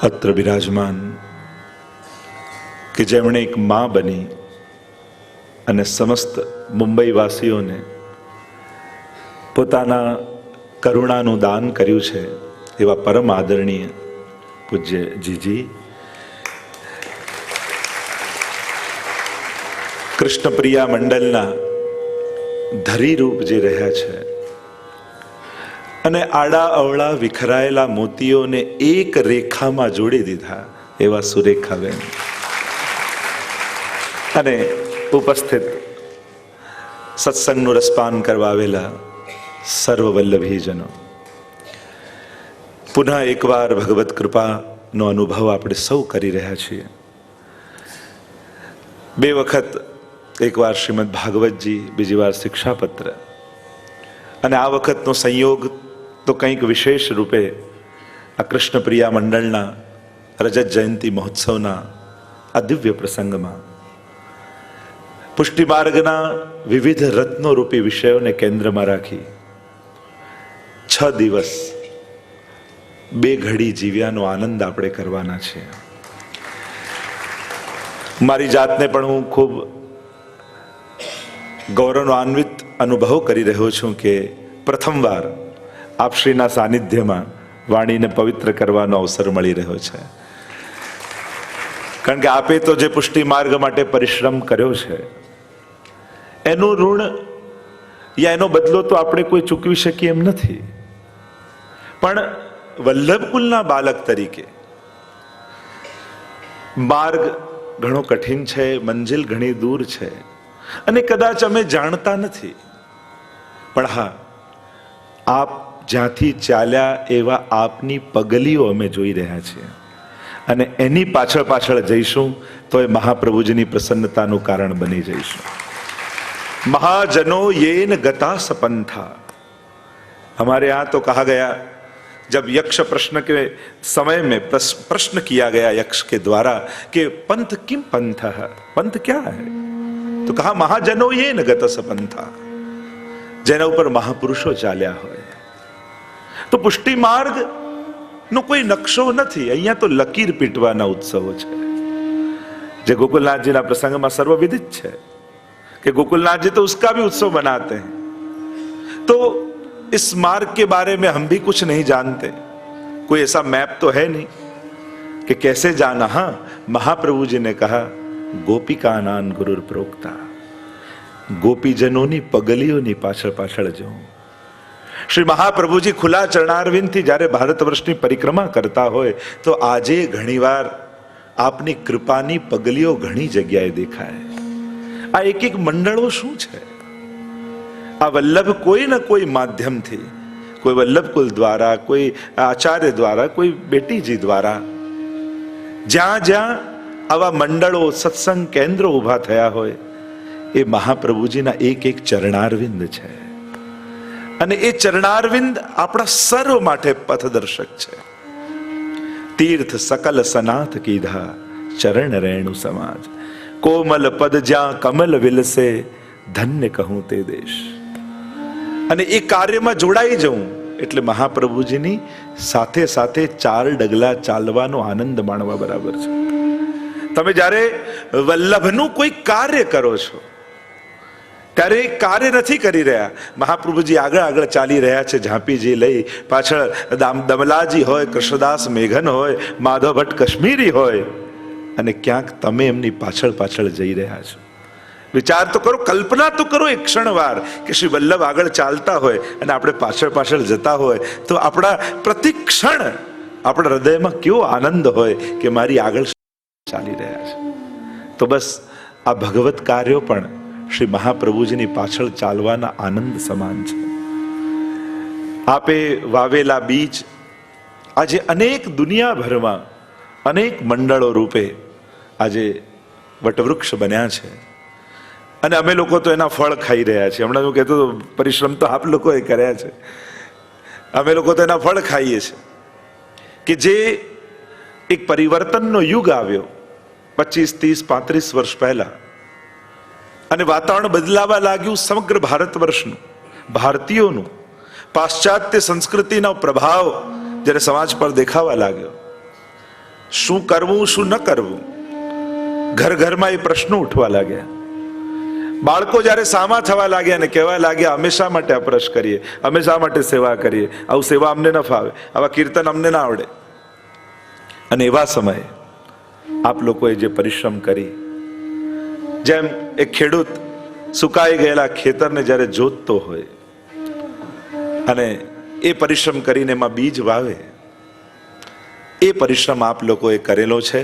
અત્ર બિરાજમાન કે જેમણે એક માં બની અને સમસ્ત મુંબઈવાસીઓને પોતાના કરુણાનું દાન કર્યું છે એવા પરમ આદરણીય પૂજ્ય જીજી કૃષ્ણપ્રિયા મંડળના ધરીરૂપ જે રહ્યા છે અને આડા અવળા વિખરાયેલા મોતીઓને એક રેખામાં જોડી દીધા એવા સુરેખાબેન અને ઉપસ્થિત સત્સંગનું રસપાન કરવા આવેલા સર્વ વલ્લભીજનો, પુનઃ એકવાર ભગવત કૃપાનો અનુભવ આપણે સૌ કરી રહ્યા છીએ. બે વખત, એકવાર શ્રીમદ ભાગવતજી, બીજી વાર શિક્ષાપત્ર, અને આ વખતનો સંયોગ તો કંઈક વિશેષ રૂપે આ કૃષ્ણપ્રિયા મંડળના રજત જયંતિ મહોત્સવના આ દિવ્ય પ્રસંગમાં પુષ્ટિ માર્ગના વિવિધ રત્નોરૂપી વિષયોને કેન્દ્રમાં રાખી 6 દિવસ 2 ઘડી જીવ્યાનો આનંદ આપણે કરવાના છે. મારી જાતને પણ હું ખૂબ ગૌરવાન્વિત અનુભવ કરી રહ્યો છું કે પ્રથમવાર આપશ્રીના સાનિધ્યમાં વાણીને પવિત્ર કરવાનો અવસર મળી રહ્યો છે. કારણ કે આપે તો જે પુષ્ટિ માર્ગ માટે પરિશ્રમ કર્યો છે એનું ઋણ યા એનો બદલો તો આપણે કોઈ ચૂકવી શકીએ એમ નથી. પણ વલ્લભકુલના બાલક તરીકે માર્ગ ઘણો કઠિન છે, મંજિલ ઘણી દૂર છે અને કદાચ અમે જાણતા નથી, પણ હા, આપ જ્યાંથી ચાલ્યા એવા આપની પગલીઓ અમે જોઈ રહ્યા છીએ અને એની પાછળ પાછળ જઈશું તો એ મહાપ્રભુજીની પ્રસન્નતાનું કારણ બની જઈશું. महाजनो येन गता सपंथा. हमारे यहाँ तो कहा गया, जब यक्ष प्रश्न के समय में प्रश्न किया गया यक्ष के द्वारा कि पंथ किम पंथ है, पंथ क्या है, तो कहा महाजनो येन गता सपंथा, જેના ઉપર મહાપુરુષો ચાલ્યા હોય. તો પુષ્ટિ માર્ગ નો કોઈ નકશો નથી, અહીંયા તો લકીર પીટવાના ઉત્સવો છે. જે ગોકુલનાથજીના પ્રસંગમાં સર્વવિદિત છે कि गोकुलनाथ जी तो उसका भी उत्सव मनाते हैं. तो इस मार्ग के बारे में हम भी कुछ नहीं जानते, कोई ऐसा मैप तो है नहीं कि कैसे जाना. हाँ, महाप्रभु जी ने कहा गोपिका नान गुरुर प्रोक्ता, ગોપીજનોની પગલીઓની પાછળ પાછળ જવું. શ્રી મહાપ્રભુજી ખુલ્લા ચરણારવિંદથી જ્યારે ભારત વર્ષની પરિક્રમા કરતા હોય તો આજે ઘણીવાર આપની કૃપાની પગલીઓ ઘણી જગ્યાએ દેખાય. આ એક એક મંડળો શું છે? આ વલ્લભ કોઈ ને કોઈ માધ્યમથી, કોઈ વલ્લભકુલ દ્વારા, કોઈ આચાર્ય દ્વારા, કોઈ બેટીજી દ્વારા, જ્યાં જ્યાં આવા મંડળો, સત્સંગ કેન્દ્રો ઊભા થયા હોય એ મહાપ્રભુજીના એક એક ચરણારવિંદ છે. અને એ ચરણારવિંદ આપણા સર્વ માટે પથદર્શક છે. તીર્થ સકલ સનાથ કીધા, ચરણ રેણુ સમાજ, કોમલ પદ જ્યાં કમલ વિલસે, ધન્ય કહું તે દેશ. અને એ કાર્યમાં જોડાઈ જવું એટલે મહાપ્રભુજીની સાથે સાથે 4 ડગલા ચાલવાનો આનંદ માણવા બરાબર છે. તમે જ્યારે વલ્લભનું કોઈ કાર્ય કરો છો ત્યારે કાર્ય નથી કરી રહ્યા. મહાપ્રભુજી આગળ આગળ ચાલી રહ્યા છે, ઝાંપીજી લઈ, પાછળ દમલાજી હોય, કૃષ્ણદાસ મેઘન હોય, માધવ ભટ્ટ કાશ્મીરી હોય, અને ક્યાંક તમે એમની પાછળ પાછળ જઈ રહ્યા છો. વિચાર તો કરો, કલ્પના તો કરો એક ક્ષણવાર કે શ્રી વલ્લભ આગળ ચાલતા હોય અને આપણે પાછળ પાછળ જતા હોય તો આપણા પ્રતિક્ષણ આપણા હૃદયમાં કેવો આનંદ હોય કે મારી આગળ ચાલી રહ્યા છે. તો બસ આ ભગવત કાર્યો પણ શ્રી મહાપ્રભુજીની પાછળ ચાલવાના આનંદ સમાન છે. આપે વાવેલા બીજ આજે અનેક દુનિયાભરમાં અનેક મંડળો રૂપે આજે વટવૃક્ષ બન્યા છે અને અમે લોકો તો એના ફળ ખાઈ રહ્યા છીએ. હમણાં હું કહેતો હતો, પરિશ્રમ તો આપ લોકોએ કર્યા છે, અમે લોકો તો એના ફળ ખાઈએ છીએ. કે જે એક પરિવર્તનનો યુગ આવ્યો 25, 30, 35 વર્ષ પહેલા, અને વાતાવરણ બદલાવા લાગ્યું સમગ્ર ભારત વર્ષનું, ભારતીયોનું. પાશ્ચાત્ય સંસ્કૃતિનો પ્રભાવ જ્યારે સમાજ પર દેખાવા લાગ્યો શું કરવું શું ન કરવું, ઘર ઘરમાં એ પ્રશ્નો ઉઠવા લાગ્યા. બાળકો જ્યારે સામા થવા લાગ્યા અને કહેવા લાગ્યા અમે શા માટે અપરશ કરીએ, અમે શા માટે સેવા કરીએ, આવું સેવા અમને ન ફાવે, આવા કીર્તન અમને ના આવડે. અને એવા સમયે આપ લોકોએ જે પરિશ્રમ કરી, જેમ એક ખેડૂત સુકાઈ ગયેલા ખેતરને જ્યારે જોતતો હોય અને એ પરિશ્રમ કરીને એમાં બીજ વાવે, એ પરિશ્રમ આપ લોકોએ કરેલો છે.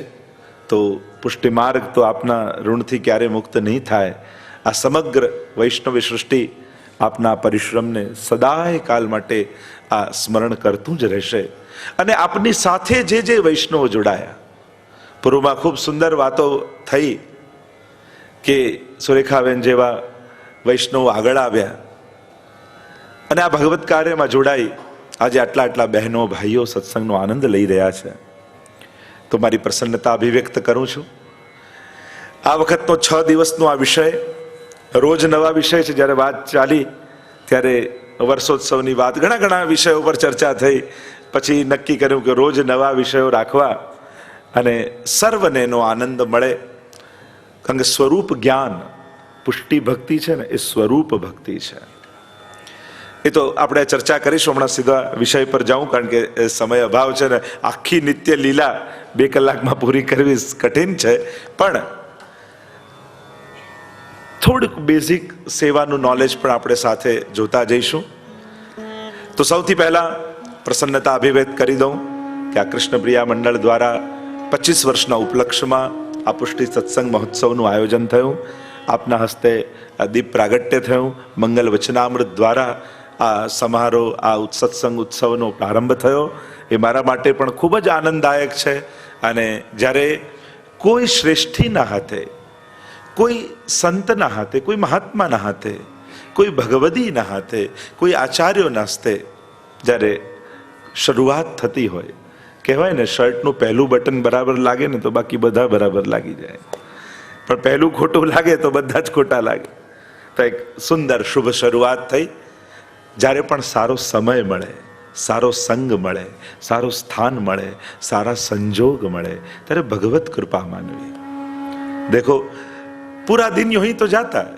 તો પુષ્ટિ માર્ગ તો આપના ઋણથી ક્યારે મુક્ત નહીં થાય. આ સમગ્ર વૈષ્ણવી સૃષ્ટિ આપના પરિશ્રમને સદાય કાલ માટે આ સ્મરણ કરતું જ રહેશે. અને આપની સાથે જે વૈષ્ણવો જોડાયા, પૂર્વમાં ખૂબ સુંદર વાતો થઈ કે સુરેખાબેન જેવા વૈષ્ણવો આગળ આવ્યા અને આ ભગવત કાર્યમાં જોડાઈ આજે આટલા બહેનો ભાઈઓ સત્સંગનો આનંદ લઈ રહ્યા છે. તો મારી પ્રસન્નતા અભિવ્યક્ત કરું છું. આ વખતનો 6 દિવસનો આ વિષય રોજ નવા વિષય છે. જ્યારે વાત ચાલી ત્યારે વર્ષોત્સવની વાત, ઘણા વિષયો પર ચર્ચા થઈ, પછી નક્કી કર્યું કે રોજ નવા વિષયો રાખવા અને સર્વને એનો આનંદ મળે. કારણ કે સ્વરૂપ જ્ઞાન, પુષ્ટિ ભક્તિ છે ને, એ સ્વરૂપ ભક્તિ છે. એ તો આપણે ચર્ચા કરીશું. હમણાં સીધા વિષય પર જાઉં, કારણ કે સમય અભાવ છે ને, આખી નિત્ય લીલા 2 કલાકમાં પૂરી કરવી કઠિન છે. પણ થોડુંક બેઝિક સેવાનું નોલેજ પણ આપણે સાથે જોતા જઈશું. તો સૌથી પહેલા પ્રસન્નતા અભિવ્યક્ત કરી દઉં કે આ કૃષ્ણપ્રિયા મંડળ દ્વારા 25 વર્ષના ઉપલક્ષમાં આ પુષ્ટિ સત્સંગ મહોત્સવનું આયોજન થયું. આપના હસ્તે આ દીપ પ્રાગટ્ય થયું. મંગલ વચનામૃત દ્વારા આ સમારોહ, આ સત્સંગ ઉત્સવનો પ્રારંભ થયો. એ મારા માટે પણ ખૂબ જ આનંદદાયક છે. અને જ્યારે કોઈ શ્રેષ્ઠીના હાથે, કોઈ સંતના હાથે, કોઈ મહાત્માના હાથે, કોઈ ભગવદીના હાથે, કોઈ આચાર્યોના હસ્તે જ્યારે શરૂઆત થતી હોય, કહેવાય ને શર્ટનું પહેલું બટન બરાબર લાગે ને તો બાકી બધા બરાબર લાગી જાય, પણ પહેલું ખોટું લાગે તો બધા જ ખોટા લાગે. તો એક સુંદર શુભ શરૂઆત થઈ. જ્યારે પણ સારો સમય મળે, સારો સંગ મળે, સારું સ્થાન મળે, સારા સંજોગ મળે, ત્યારે भगवत कृपा मानवी. देखो पूरा दिन यूं ही तो जाता है,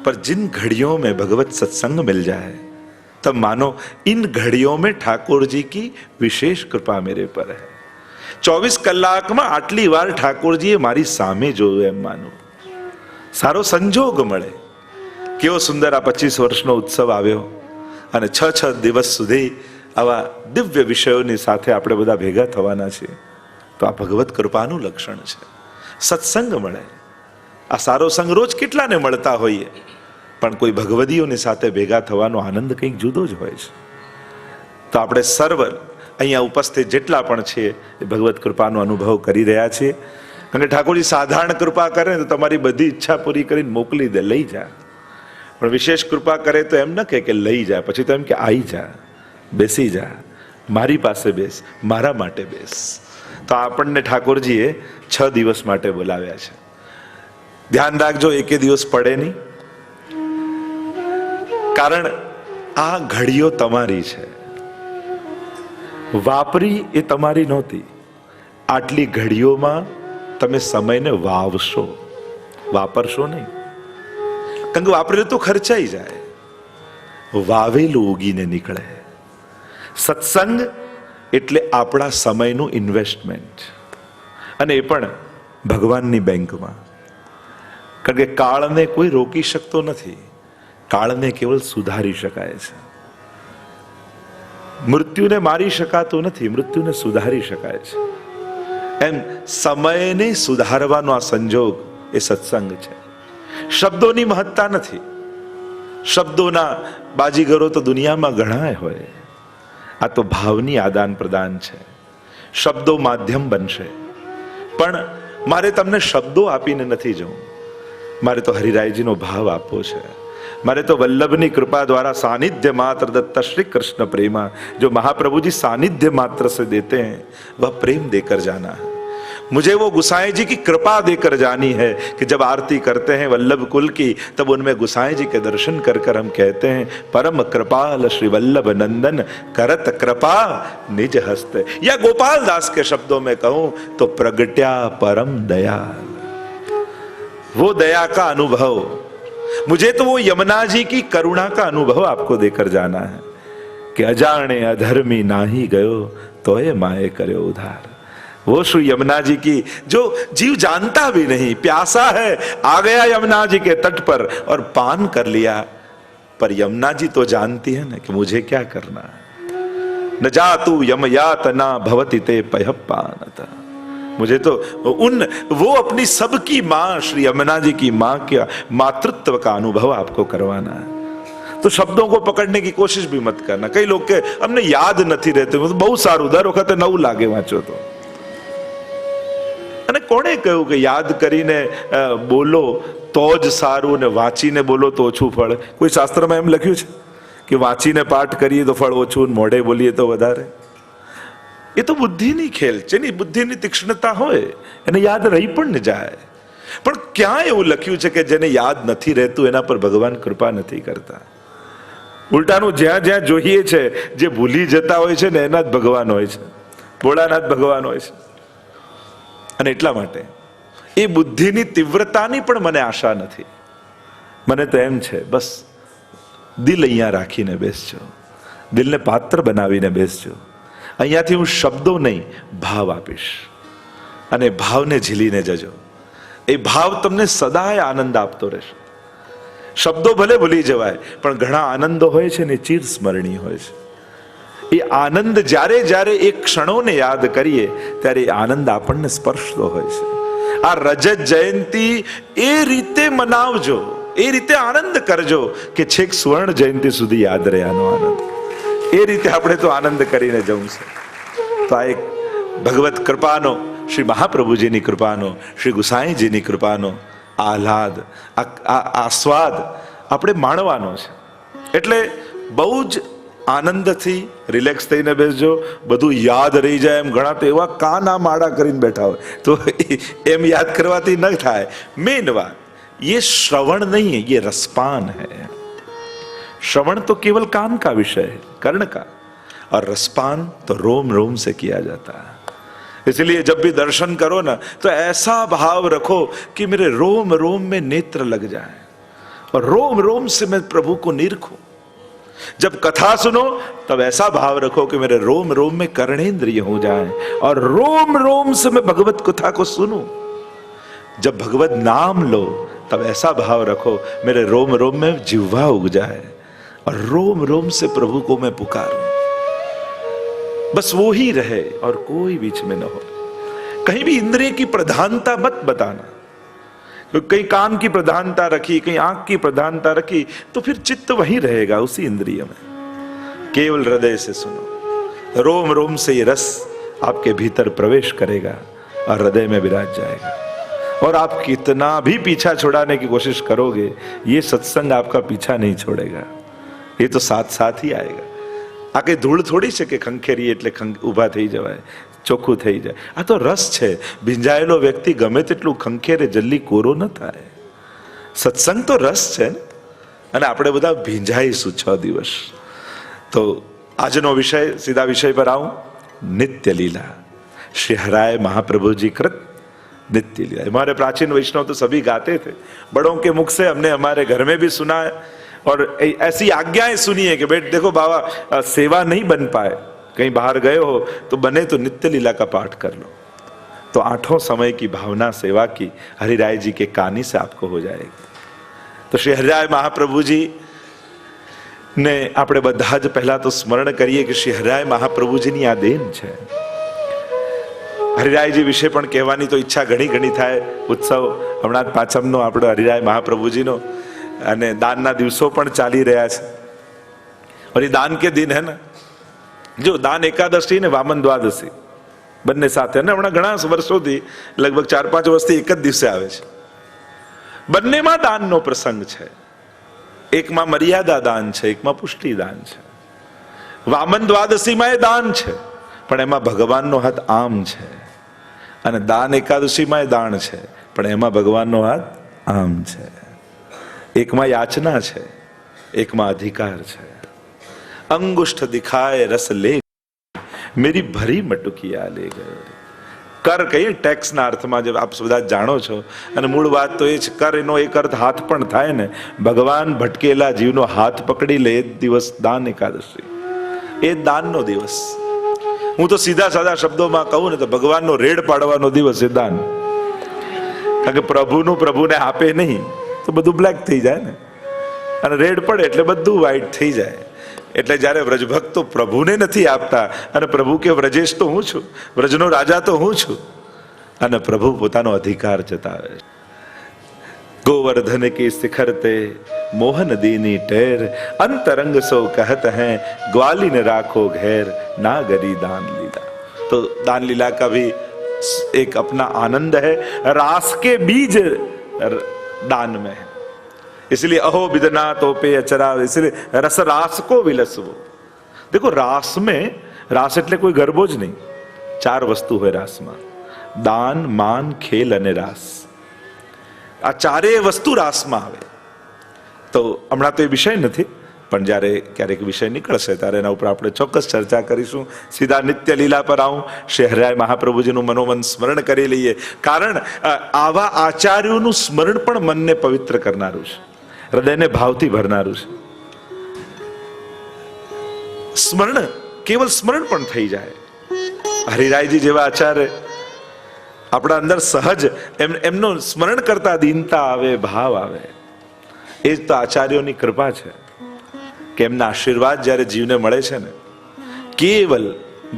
पर जिन घड़ियों में भगवत सत्संग मिल जाए तब मानो इन घड़ियों में ठाकुर जी की विशेष कृपा मेरे पर है. 24 કલાકમાં આટલી વાર ઠાકોરજીએ મારી સામે જોયું એમ માનું. સારો સંજોગ મળે. કેવો સુંદર આ 25 વર્ષનો ઉત્સવ આવ્યો અને 6 દિવસ સુધી આવા દિવ્ય વિષયોની સાથે આપણે બધા ભેગા થવાના છીએ. તો આ ભગવત કૃપાનું લક્ષણ છે. સત્સંગ મળે. આ સારો સંગ રોજ કેટલાને મળતા હોઈએ, પણ કોઈ ભગવદીઓની સાથે ભેગા થવાનો આનંદ કંઈક જુદો જ હોય છે. તો આપણે સર્વ અહીંયા ઉપસ્થિત જેટલા પણ છે એ ભગવત કૃપાનો અનુભવ કરી રહ્યા છીએ. કારણ કે ઠાકોરજી સાધારણ કૃપા કરે તો તમારી બધી ઈચ્છા પૂરી કરીને મોકલી દે, લઈ જા. પણ વિશેષ કૃપા કરે તો એમ ન કે લઈ જા, પછી તો એમ કે આવી જા, બેસી જા, મારી પાસે બેસ, મારા માટે બેસ. તો આપણને ઠાકોરજીએ 6 દિવસ માટે બોલાવ્યા છે. ધ્યાન રાખજો, એકે દિવસ પડે નહીં. કારણ આ ઘડીઓ તમારી છે, વાપરી એ તમારી નહોતી. આટલી ઘડીઓમાં તમે સમયને વાવશો, વાપરશો નહીં. કારણ કે વાપરેલું તો ખર્ચાઈ જાય, વાવેલું ઉગીને નીકળે. સત્સંગ એટલે આપણા સમયનું ઇન્વેસ્ટમેન્ટ, અને એ પણ ભગવાનની બેંકમાં. કારણ કે કાળને કોઈ રોકી શકતો નથી, કાળને કેવળ સુધારી શકાય છે. મૃત્યુને મારી શકાતું નથી, મૃત્યુને સુધારી શકાય છે. એમ સમયને સુધારવાનો આ સંજોગ એ સત્સંગ છે. શબ્દોની મહત્તા નથી. શબ્દોના બાજીગરો તો દુનિયામાં ઘણા હોય. આ તો ભાવની આદાન પ્રદાન છે. શબ્દો માધ્યમ બનશે, પણ મારે તમને શબ્દો આપીને નથી જવું. મારે તો હરિરાયજીનો ભાવ આપવો છે. મારે તો વલ્લભની कृपा द्वारा सानिध्य मात्र दत्ता श्री कृष्ण प्रेमा, जो महाप्रभु जी सानिध्य मात्र से देते हैं वह प्रेम देकर जाना है. मुझे वो गुसाई जी की कृपा देकर जानी है कि जब आरती करते हैं वल्लभ कुल की, तब उनमें गुसाई जी के दर्शन कर कर हम कहते हैं परम कृपाल श्री वल्लभ नंदन करत कृपा निज हस्त। या गोपाल दास के शब्दों में कहूं तो प्रगट्या परम दयाल। वो दया का अनुभव, मुझे तो वो यमुना जी की करुणा का अनुभव आपको देकर जाना है कि अजाने अधर्मी नाही गयो तो ये माए करे उधार। वो श्री यमुना जी की जो जीव जानता भी नहीं, प्यासा है, आ गया यमुना जी के तट पर और पान कर लिया, पर यमुना जी तो जानती है ना कि मुझे क्या करना है। न जातु यम यातना भवति ते पयःपानता। मुझे तो वो अपनी सबकी मां श्री यमुना जी की मां के मातृत्व का अनुभव आपको करवाना है। तो शब्दों को पकड़ने की कोशिश भी मत करना। कई लोग के हमने याद नहीं रहते, बहुत सारू दर वखते नव लागे वांचो तो। અને કોણે કહ્યું કે યાદ કરીને બોલો તો જ સારું ને વાંચીને બોલો તો ઓછું ફળ? કોઈ શાસ્ત્રમાં એમ લખ્યું છે કે વાંચીને પાઠ કરીએ તો ફળ ઓછું, મોઢે બોલીએ તો વધારે? એ તો બુદ્ધિની ખેલ છે ને, બુદ્ધિની તીક્ષ્ણતા હોય એને યાદ રહી પણ ન જાય. પણ ક્યાં એવું લખ્યું છે કે જેને યાદ નથી રહેતું એના પર ભગવાન કૃપા નથી કરતા? ઉલટાનું જ્યાં જ્યાં જોઈએ છે, જે ભૂલી જતા હોય છે ને એના જ ભગવાન હોય છે, ભોળાનાથ ભગવાન હોય છે. અને એટલા માટે એ બુદ્ધિની તીવ્રતાની પણ મને આશા નથી. મને તો એમ છે બસ દિલ અહીંયા રાખીને બેસજો, દિલને પાત્ર બનાવીને બેસજો. અહીંયાથી હું શબ્દો નહીં ભાવ આપીશ અને ભાવને ઝીલીને જજો. એ ભાવ તમને સદાય આનંદ આપતો રહેશે. શબ્દો ભલે ભૂલી જવાય પણ ઘણા આનંદો હોય છે ને ચિર સ્મરણીય હોય છે. એ આનંદ જ્યારે જ્યારે એ ક્ષણોને યાદ કરીએ ત્યારે આનંદ આપણને સ્પર્શતો હોય છે. આ રજત જયંતી એ રીતે મનાવજો, એ રીતે આનંદ કરજો કે છેક સુવર્ણ જયંતી સુધી યાદ રહે આનો આનંદ. એ રીતે આપણે તો આનંદ કરીને જવું છે. તો આ એક ભગવત કૃપાનો, શ્રી મહાપ્રભુજીની કૃપાનો, શ્રી ગુસાઈજીની કૃપાનો આહલાદ, આસ્વાદ આપણે માણવાનો છે. એટલે બહુ જ આનંદથી રિલેક્સ થઈને બેસજો. બધું યાદ રહી જાય એમ ઘણા તો એવા કાના માળા કરીને બેઠા હોય, તો એમ યાદ કરવાથી ન થાય. મેન વાત ये श्रवण नहीं है, ये रसपान है. श्रवण तो केवल कान का विषय है, कर्ण का, और रसपान तो रोम रोम से किया जाता है. इसलिए जब भी दर्शन करो ना तो ऐसा भाव रखो कि मेरे रोम रोम में नेत्र लग जाए और रोम रोम से मैं प्रभु को निरखूं. जब कथा सुनो तब ऐसा भाव रखो कि मेरे रोम रोम में कर्णेंद्रिय हो जाए और रोम रोम से मैं भगवत कथा को सुनूं. जब भगवत नाम लो तब ऐसा भाव रखो मेरे रोम रोम में जिह्वा उग जाए और रोम रोम से प्रभु को मैं पुकारूं. बस वो ही रहे और कोई बीच में न हो. कहीं भी इंद्रिय की प्रधानता मत बताना. कहीं कान की प्रधानता रखी, कहीं आंख की प्रधानता रखी, तो फिर चित्त वही रहेगा उसी इंद्रिय में. केवल हृदय से सुनो. रोम रोम से ये रस आपके भीतर प्रवेश करेगा और हृदय में विराज जाएगा. और आप कितना भी पीछा छुड़ाने की कोशिश करोगे, ये सत्संग आपका पीछा नहीं छोड़ेगा. ये तो साथ साथ ही आएगा. આ કઈ ધૂળ થોડી છે કે ખંખેરી એટલે ઊભા થઈ જવાય, ચોખ્ખું થઈ જાય. આ તો રસ છે. ભીંજાયેલો વ્યક્તિ ગમે તેટલું ખંખેરે જલ્દી કોરો ન થાય. સત્સંગ તો રસ છે ને, અને આપણે બધા ભીંજાઈશું 6 દિવસ. તો આજનો વિષય, સીધા વિષય પર આવું. नित्य लीला. श्री हराय महाप्रभु जी कृत नित्य लीला. हमारे प्राचीन वैष्णव तो सभी गाते थे. बड़ों के मुख से हमने हमारे घर में भी सुना है और ऐसी आज्ञाएं सुनी है कि बेट देखो बाबा सेवा नहीं बन पाए, कहीं बाहर गए हो तो बने तो नित्य लीला का पाठ कर लो. तो 8 समय की भावना सेवा की हरिराय जी के कानी से आपको हो जाएगी. तो श्री हरिराय महाप्रभु जी ने આપણે બધા જ પહેલા તો સ્મરણ કરીએ કે શ્રી હરિરાય મહાપ્રભુજીની આ દેન છે. હરિરાયજી વિશે પણ કહેવાની તો ઈચ્છા ઘણી ઘણી થાય. ઉત્સવ હમણાં જ પાંચમનો આપણો હરિરાય મહાપ્રભુજીનો અને દાનના દિવસો પણ ચાલી રહ્યા છે. और ये दान के दिन है ना, जो दान एकादशी ने वामन द्वादशी બંને સાથે, અને હમણાં ઘણા વર્ષોથી લગભગ 4-5 વર્ષથી એક જ દિવસે આવે છે. બંનેમાં દાનનો પ્રસંગ છે. એકમાં મર્યાદા દાન છે, એકમાં પુષ્ટિ દાન છે. વામન દ્વાદશીમાં એ દાન છે પણ એમાં ભગવાનનો હાથ આમ છે અને દાન એકાદશીમાં દાન છે, પણ એમાં ભગવાનનો હાથ આમ છે. એકમાં યાચના છે, એકમાં અધિકાર છે. અંગુષ્ઠ દિખાય રસ લે, મેરી ભરી મટુકિયા લે ગયો. કર કહીએ ટેક્સના અર્થમાં, જે આપ બધા જાણો છો, અને મૂળ વાત તો એ છે, કર એનો એક અર્થ હાથ પણ થાય ને. ભગવાન ભટકેલા જીવનો હાથ પકડી લે એ દિવસ દાન એકાદશી, એ દાનનો દિવસ. હું તો સીધા સાદા શબ્દોમાં કહું ને તો ભગવાનનો રેડ પાડવાનો દિવસ એ દાન. કારણ કે પ્રભુનું પ્રભુને આપે નહીં તો બધું બ્લેક થઈ જાય ને, અને રેડ પડે એટલે બધું વ્હાઈટ થઈ જાય. એટલે જ્યારે વ્રજભક્તો પ્રભુને નથી આપતા, અને પ્રભુ કે વ્રજેશ તો હું છું, વ્રજનો રાજા તો હું છું, અને પ્રભુ પોતાનો અધિકાર જતાવે. ગોવર્ધન કી શિખરતે મોહન દીની ટેર, અંતરંગ સો કહત હૈ ગ્વાલિન રાખો ઘેર, ના ગરી दान लीला. तो दान लीला का भी एक अपना आनंद है. रास के बीज दान में है, इसलिए अहो बिदना तो पे अचरा, इसलिए रस रास को विलसवो. देखो रास में, रास એટલે કોઈ ગરબો જ નહીં, 4 વસ્તુ હોય રાસમાં: દાન, માન, ખેલ અને રાસ. આ 4 વસ્તુ રાસમાં આવે. તો હમણાં તો એ વિષય નથી, પણ જ્યારે ક્યારેક વિષય નીકળશે ત્યારે એના ઉપર આપણે ચોક્કસ ચર્ચા કરીશું. સીધા નિત્ય લીલા પર આવું, શહેરાય મહાપ્રભુજીનું મનોમન સ્મરણ કરી લઈએ. કારણ આવા આચાર્યોનું સ્મરણ પણ મનને પવિત્ર કરનારું છે, હૃદયને ભાવથી ભરનારું છે. સ્મરણ કેવલ સ્મરણ પણ થઈ જાય. હરિરાયજી જેવા આચાર્ય આપણા અંદર સહજ એમનું સ્મરણ કરતા દીનતા આવે, ભાવ આવે. એ જ તો આચાર્યોની કૃપા છે કે એમના આશીર્વાદ જ્યારે જીવને મળે છે ને, કેવલ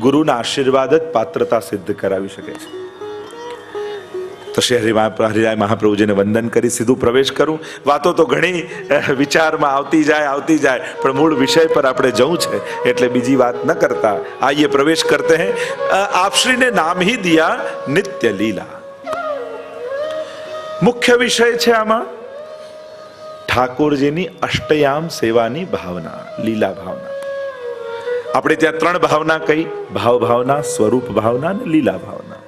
ગુરુના આશીર્વાદ જ પાત્રતા સિદ્ધ કરાવી શકે છે. તો શ્રી હરિરાય મહાપ્રભુજીને વંદન કરી સીધું પ્રવેશ કરું. વાતો તો ઘણી વિચારમાં આવતી જાય, પણ મૂળ વિષય પર આપણે જવું છે, એટલે બીજી વાત ન કરતા આइए प्रवेश करते हैं. आप श्री ने नाम ही दिया नित्य लीला. મુખ્ય વિષય છે આમાં ઠાકોરજીની અષ્ટયામ સેવાની ભાવના, લીલા ભાવના. આપણે ત્યાં 3 ભાવના કહી: ભાવ ભાવના, સ્વરૂપ ભાવના અને લીલા ભાવના.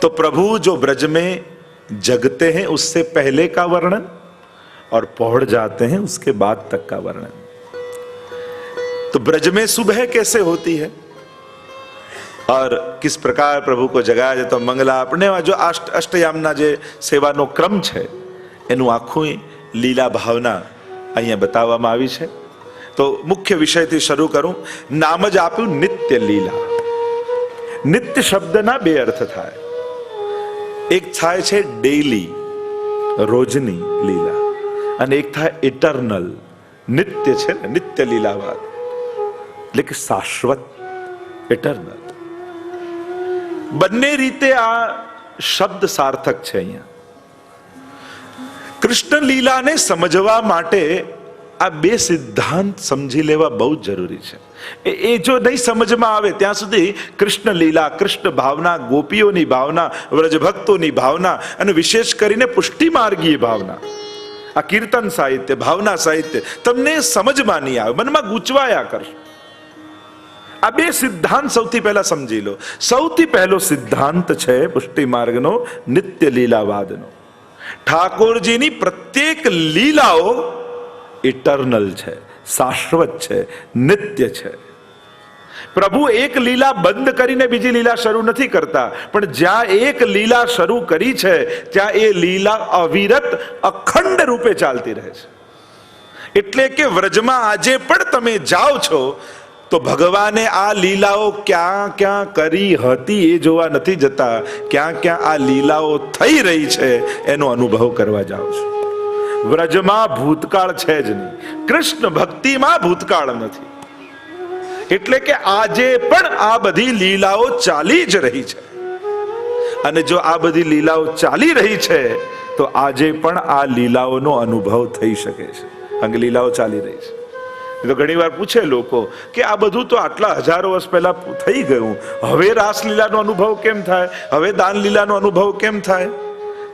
तो प्रभु जो ब्रज में जगते हैं उससे पहले का वर्णन और पहुंच जाते हैं उसके बाद तक का वर्णन. तो ब्रज में सुबह कैसे होती है और किस प्रकार प्रभु को जगाया जाता, तो मंगला अपने जो अष्टयामना जे सेवानो क्रम છે એનું આખું લીલા ભાવના અહીંયા બતાવવામાં આવી છે. તો મુખ્ય વિષયથી શરૂ કરું. નામ જ આપ્યું નિત્ય લીલા. નિત્ય શબ્દના 2 અર્થ થાય. એક થાય છે ડેઈલી, રોજની લીલા, અને એક થાય ઇટરનલ, નિત્ય છે ને, નિત્ય લીલાવાદ એટલે કે શાશ્વત, ઇટરનલ. બંને રીતે આ શબ્દ સાર્થક છે. અહીંયા કૃષ્ણ લીલાને સમજવા માટે આ 2 સિદ્ધાંત સમજી લેવા બહુ જ જરૂરી છે. એ જો નહીં સમજમાં આવે ત્યાં સુધી કૃષ્ણ લીલા, કૃષ્ણ ભાવના, ગોપીઓની ભાવના, વ્રજભક્તોની ભાવના, અને વિશેષ કરીને પુષ્ટિ માર્ગીય ભાવના, આ કીર્તન સાહિત્ય, ભાવના સાહિત્ય તમને સમજમાં નહીં આવે, મનમાં ગૂંચવાયા કરશે. આ 2 સિદ્ધાંત સૌથી પહેલા સમજી લો. સૌથી પહેલો સિદ્ધાંત છે પુષ્ટિ માર્ગનો, નિત્ય લીલાવાદનો. ઠાકોરજીની પ્રત્યેક લીલાઓ ઇટરનલ છે, શાશ્વત છે, નિત્ય છે. પ્રભુ એક લીલા બંધ કરીને બીજી લીલા શરૂ નથી કરતા, પણ જ્યાં એક લીલા શરૂ કરી છે ત્યાં એ લીલા અવિરત અખંડ રૂપે ચાલતી રહે છે. એટલે કે વ્રજમાં આજે પણ તમે જાઓ છો તો ભગવાને આ લીલાઓ ક્યાં ક્યાં કરી હતી એ જોવા નથી જતા, ક્યાં ક્યાં આ લીલાઓ થઈ રહી છે એનો અનુભવ કરવા જાઓ છો. વ્રજમાં ભૂતકાળ છે જ નહીં, કૃષ્ણ ભક્તિમાં ભૂતકાળ નથી. એટલે કે આજે પણ આ બધી લીલાઓ ચાલી જ રહી છે, અને જો આ બધી લીલાઓ ચાલી રહી છે તો આજે પણ આ લીલાઓનો અનુભવ થઈ શકે છે. અંગ લીલાઓ ચાલી રહી છે. તો ઘણી વાર પૂછે લોકો કે આ બધું તો આટલા હજારો વર્ષ પહેલા થઈ ગયું, હવે રાસલીલાનો અનુભવ કેમ થાય, હવે દાન લીલાનો અનુભવ કેમ થાય?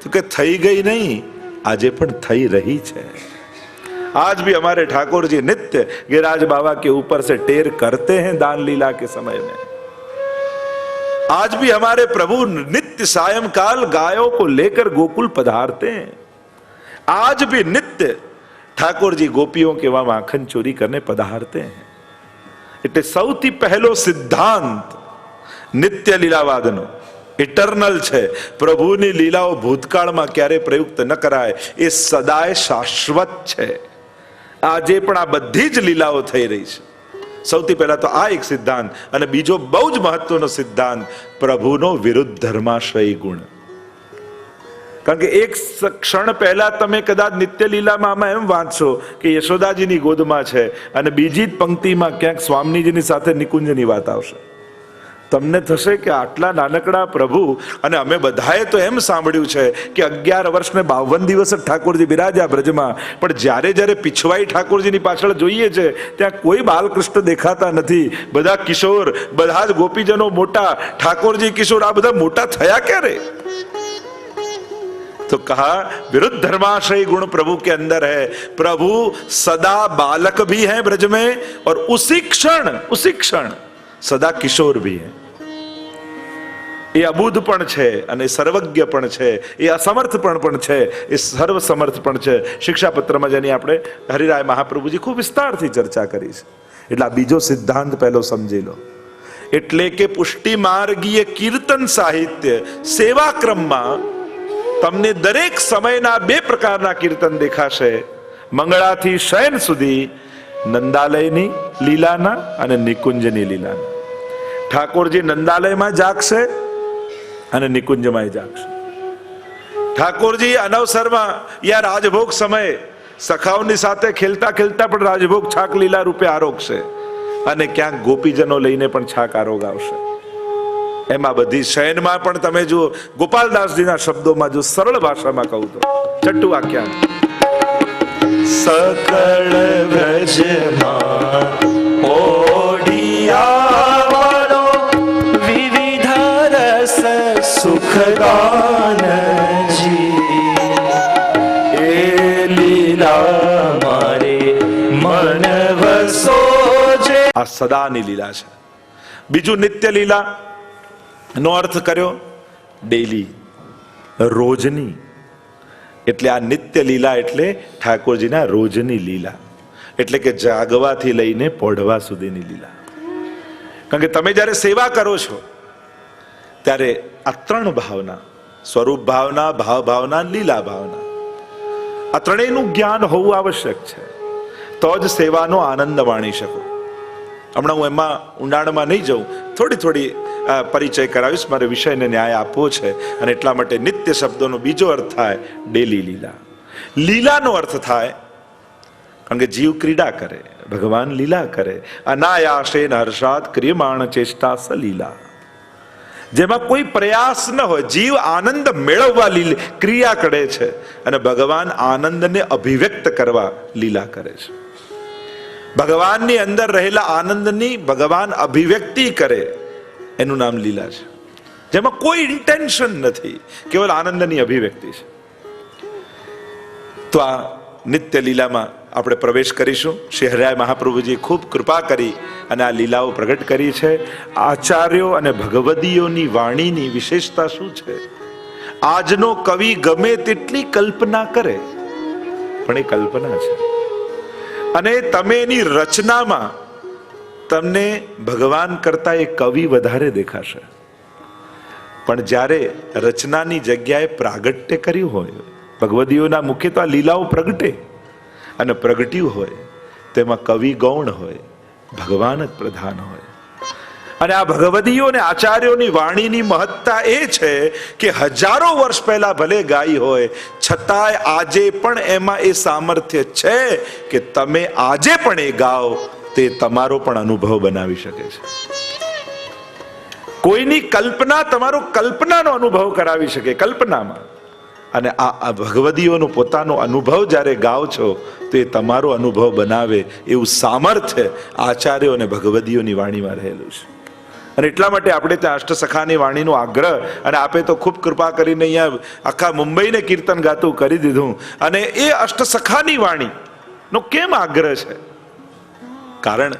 તો કે થઈ ગઈ નહીં, આજે પણ થઈ रही है. आज भी हमारे ठाकुर जी नित्य गिरिराज बाबा के ऊपर से टेर करते हैं दान लीला के समय में. आज भी हमारे प्रभु नित्य सायंकाल गायों को लेकर गोकुल पधारते हैं। आज भी नित्य ठाकुर जी गोपियों के वहां माखन चोरी करने पधारते हैं। એટલે સૌથી પહેલો સિદ્ધાંત નિત્ય લીલાવાદનો ઇટર્નલ છે। પ્રભુની લીલાઓ ભૂતકાળમાં ક્યારે પ્રયુક્ત ન કરાય, એ સદાય શાશ્વત છે। આજે પણ આ બધી જ લીલાઓ થઈ રહી છે। સૌથી પહેલા તો આ એક સિદ્ધાંત, અને બીજો બહુ જ મહત્વનો સિદ્ધાંત, પ્રભુનો વિરુદ્ધ ધર્માશ્રય ગુણ। કારણ કે એક ક્ષણ પહેલા તમે કદાચ નિત્ય લીલામાં આમાં એમ વાંચશો કે યશોદાજીની ગોદમાં છે, અને બીજી જ પંક્તિમાં ક્યાંક સ્વામીજીની સાથે નિકુંજની વાત આવશે। તમને થશે કે આટલા નાનકડા પ્રભુ, અને અમે બધાએ તો એમ સાંભળ્યું છે કે 11 વર્ષ ને 52 દિવસ ઠાકોરજી બિરાજ્યા બ્રજમાં, પણ જ્યારે જ્યારે પીછવાઈ ઠાકોરજીની પાછળ જોઈએ છે ત્યાં કોઈ બાલકૃષ્ણ દેખાતા નથી। બધા કિશોર, બધા જ ગોપીજનો મોટા, ઠાકોરજી કિશોર, आ બધા મોટા થયા ક્યારે? तो कहा विरुद्ध धर्माश्रय गुण प्रभु के अंदर है। प्रभु सदा बालक भी हैं ब्रज में, और उसी क्षण सदा किशोर भी हैं। ये अबूधपण छे, अने सर्वज्ञपण छे, ये असमर्थपण छे, ये सर्वसमर्थपण छे। शिक्षापत्રમાં જેની આપણે હરિરાય મહાપ્રભુજી ખૂબ વિસ્તારથી ચર્ચા કરી છે। એટલે આ બીજો સિદ્ધાંત પહેલો સમજી લો। એટલે કે પુષ્ટિ માર્ગીય કીર્તન સાહિત્ય સેવાક્રમમાં તમને દરેક સમયના બે પ્રકારના કીર્તન દેખાશે। મંગળાથી શયન સુધી નંદાલયની લીલાના અને નિકુંજની લીલાના। ઠાકોરજી નંદાલયમાં જાગશે અને નિકુંજમાં જાગશે। ઠાકોરજી અનવસરમાં યા રાજભોગ સમયે સખાઓની સાથે ખેલતા ખેલતા પણ રાજભોગ છાક લીલા રૂપે આરોગશે, અને ક્યાંક ગોપીજનો લઈને પણ છાક આરોગ આવશે। એમાં બધી શયનમાં પણ તમે જુઓ, ગોપાલદાસજીના શબ્દોમાં જો સરળ ભાષામાં કહું તો છઠ્ઠું આખ્યાન, सकल व्रजमा ओडियावालो विविध रस सुखगान जी, ए लीला मारे मन वसोजे। આ સદાની લીલા છે। બીજું નિત્ય લીલા નો અર્થ કર્યો ડેલી, રોજની। એટલે આ નિત્ય લીલા એટલે ઠાકોરજીના રોજની લીલા, એટલે કે જાગવાથી લઈને પોઢવા સુધીની લીલા। કારણ કે તમે જ્યારે સેવા કરો છો ત્યારે આ ત્રણ ભાવના, સ્વરૂપ ભાવના, ભાવ ભાવના, લીલા ભાવના, આ ત્રણેયનું જ્ઞાન હોવું આવશ્યક છે, તો જ સેવાનો આનંદ માણી શકો। હમણાં હું એમાં ઊંડાણમાં નહીં જાઉં, થોડી થોડી પરિચય કરાવીશ, મારે વિષયને ન્યાય આપવો છે, અને એટલા માટે નિત્ય શબ્દોનો બીજો અર્થ થાય ડેલી લીલા। લીલાનો અર્થ થાય, કારણ કે જીવ ક્રીડા કરે, ભગવાન લીલા કરે। અનાયાસેન હર્ષાત ક્રિયમાણ ચેષ્ટા સલીલા, જેમાં કોઈ પ્રયાસ ન હોય, જીવ આનંદ મેળવવા ક્રિયા કરે છે, અને ભગવાન આનંદને અભિવ્યક્ત કરવા લીલા કરે છે। ભગવાનની અંદર રહેલા આનંદની ભગવાન અભિવ્યક્તિ કરે, એનું નામ લીલા છે, જેમાં કોઈ ઇન્ટેન્શન નથી, કેવલ આનંદની અભિવ્યક્તિ છે। તો આ નિત્ય લીલામાં આપણે પ્રવેશ કરીશું। શ્રી હરિરાય મહાપ્રભુજી ખૂબ કૃપા કરી અને આ લીલાઓ પ્રગટ કરી છે। આચાર્યો અને ભગવદીઓની વાણીની વિશેષતા શું છે? આજનો કવિ ગમે તેટલી કલ્પના કરે, પણ એ કલ્પના છે, અને તમે એની રચનામાં તમને ભગવાન કરતા એ કવિ વધારે દેખાશે। પણ જ્યારે રચનાની જગ્યાએ પ્રાગટ્ય કર્યું હોય, ભગવદીઓના મુખ્ય તો આ લીલાઓ પ્રગટે, અને પ્રગટ્યું હોય તેમાં કવિ ગૌણ હોય, ભગવાન જ પ્રધાન હોય। અને આ ભગવદીઓ અને આચાર્યોની વાણીની મહત્તા એ છે કે હજારો વર્ષ પહેલા ભલે ગાઈ હોય, છતાંય આજે પણ એમાં એ સામર્થ્ય છે કે તમે આજે પણ એ ગાઓ, તે તમારો પણ અનુભવ બનાવી શકે છે। કોઈની કલ્પના તમારો કલ્પનાનો અનુભવ કરાવી શકે, કલ્પનામાં। અને આ ભગવદીઓનો પોતાનો અનુભવ જ્યારે ગાઓ છો તો એ તમારો અનુભવ બનાવે એવું સામર્થ્ય આચાર્યો અને ભગવદીઓની વાણીમાં રહેલું છે। અને એટલા માટે આપણે ત્યાં અષ્ટસખાની વાણીનો આગ્રહ, અને આપે તો ખૂબ કૃપા કરીને અહીંયા આખા મુંબઈને કીર્તન ગાતું કરી દીધું। અને એ અષ્ટસખાની વાણીનો કેમ આગ્રહ છે? કારણ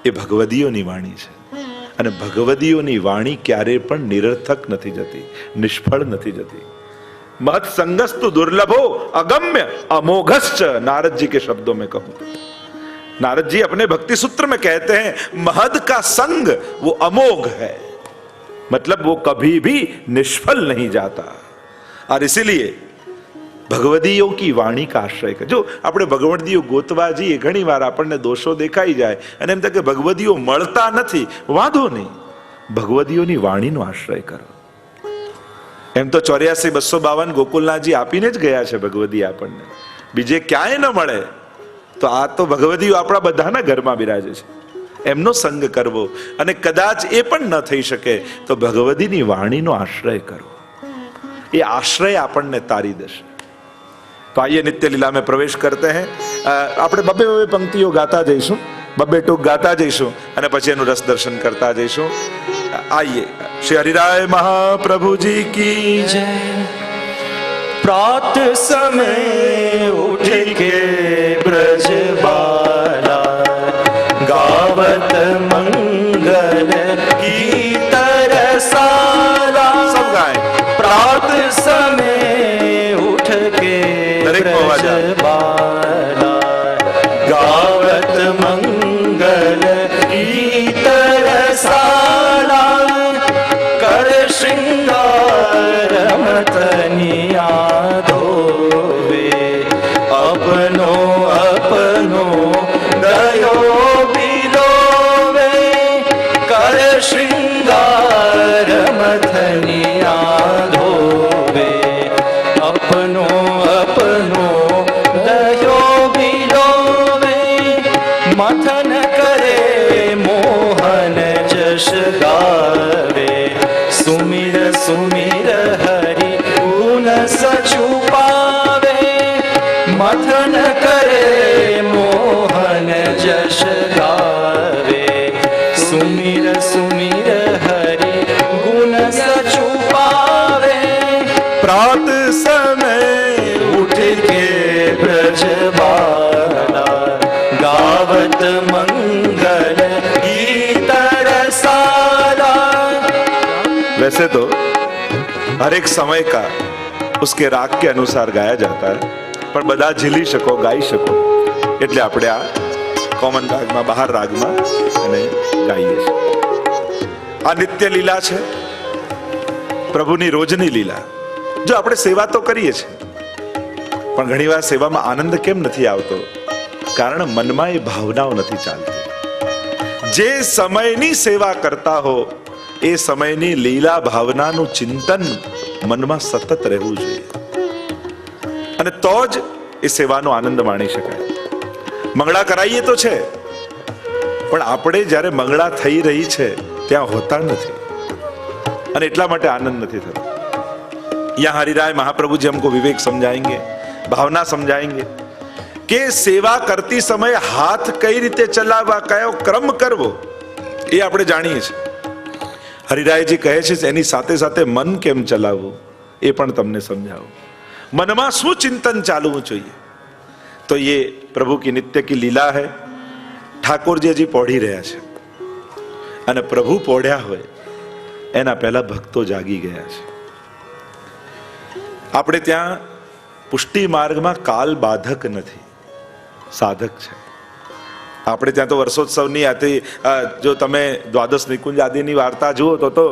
એ ભગવદીઓની વાણી છે, અને ભગવદીઓની વાણી ક્યારે પણ નિરર્થક નથી જતી, નિષ્ફળ નથી જતી. મહત સંગસ્તુ દુર્લભો अगम्य अमोघश्च, नारद जी के शब्दों में कहूं तो नारद जी अपने भक्ति सूत्र में कहते हैं महद का संग वो अमोघ है, मतलब वो कभी भी निष्फल नहीं जाता. और इसीलिए ભગવદીઓ કી વાણી કા આશ્રય કરે. જો આપણે ભગવદીઓ ગોતવા જઈએ, ઘણી વાર આપણને દોષો દેખાઈ જાય અને એમ થાય કે ભગવદીઓ મળતા નથી, વાંધો નહીં, ભગવદીઓની વાણીનો આશ્રય કરો. એમ તો 84-252 ગોકુલનાથજી આપીને જ ગયા છે ભગવદી આપણને, બીજે ક્યાંય ન મળે. તો આ તો ભગવદીઓ આપણા બધાના ઘરમાં બિરાજે છે, એમનો સંગ કરવો. અને કદાચ એ પણ ન થઈ શકે તો ભગવદીની વાણીનો આશ્રય કરો, એ આશ્રય આપણને તારી દેશે. तो आइए नित्य लीला में प्रवेश करते हैं. આપણે બબે પંક્તિઓ ગાતા જઈશું, બબે ટૂક ગાતા જઈશું અને પછી એનું રસ દર્શન કરતા જઈશું. આइए, श्री हरिराय महाप्रभु जी की जय. प्रात समय उठ के ब्रज बाला गावत मंगल गीत रसाला. सब गाएं. प्रात समय उठ के ब्रज बाला गावत मंगल गीत रसाला कर श्रृंगार मतनिया धोवे अपनो अपनो गयो बिलोवे कर श्रृंगार मथनिया धोवे अपनो अपनो दयो बिलोवे मथन करे मोहन जश गावे सुमिर सुमिर हरि गुण सचुपावे मथन करे मोहन जश गावे सुमिर सुमिर हरि गुण सचुपावे प्रात समय उठ के ब्रज बाला गावत मंगल गीत रसाला. वैसे तो हर एक समय का उसके राग के अनुसार गाया जाता है, પણ બધા ઝીલી શકો, ગાઈ શકો એટલે આપણે આ કોમન રાગમાં, બહાર રાગમાં અને ગાઈએ છીએ. આ નિત્ય લીલા છે, પ્રભુની રોજની લીલા. જો આપણે સેવા તો કરીએ છીએ, પણ ઘણીવાર સેવામાં આનંદ કેમ નથી આવતો? કારણ મનમાં એ ભાવનાઓ નથી ચાલતી. જે સમયની સેવા કરતા હો એ સમયની લીલા ભાવનાનું ચિંતન મનમાં સતત રહેવું જોઈએ, અને તો જ એ સેવાનો આનંદ માણી શકાય. મંગળા કરાઈએ તો છે, પણ આપણે જ્યારે મંગળા થઈ રહી છે ત્યાં હોતા નથી, અને એટલા માટે આનંદ નથી થતો. यहाँ हरिराय महाप्रभु जी हमको विवेक समझाएंगे, भावना समझाएंगे કે સેવા કરતી સમયે હાથ કઈ રીતે ચલાવવા, કયો ક્રમ કરવો એ આપણે જાણીએ છીએ. હરિરાયજી કહે છે એની સાથે સાથે મન કેમ ચલાવવું એ પણ તમને સમજાવું. મનમાં શું ચિંતન ચાલવું જોઈએ? તો ये प्रभु की नित्य की लीला है. ઠાકોરજી હજી પોઢી રહ્યા છે, અને પ્રભુ પોઢ્યા હોય એના પહેલા ભક્તો જાગી ગયા છે. આપણે ત્યાં પુષ્ટિ માર્ગમાં કાલ બાધક નથી, સાધક છે. આપણે ત્યાં તો વર્ષોત્સવની આથી જો તમે દ્વાદશ નિકુંજ આદિની વાર્તા જુઓ તો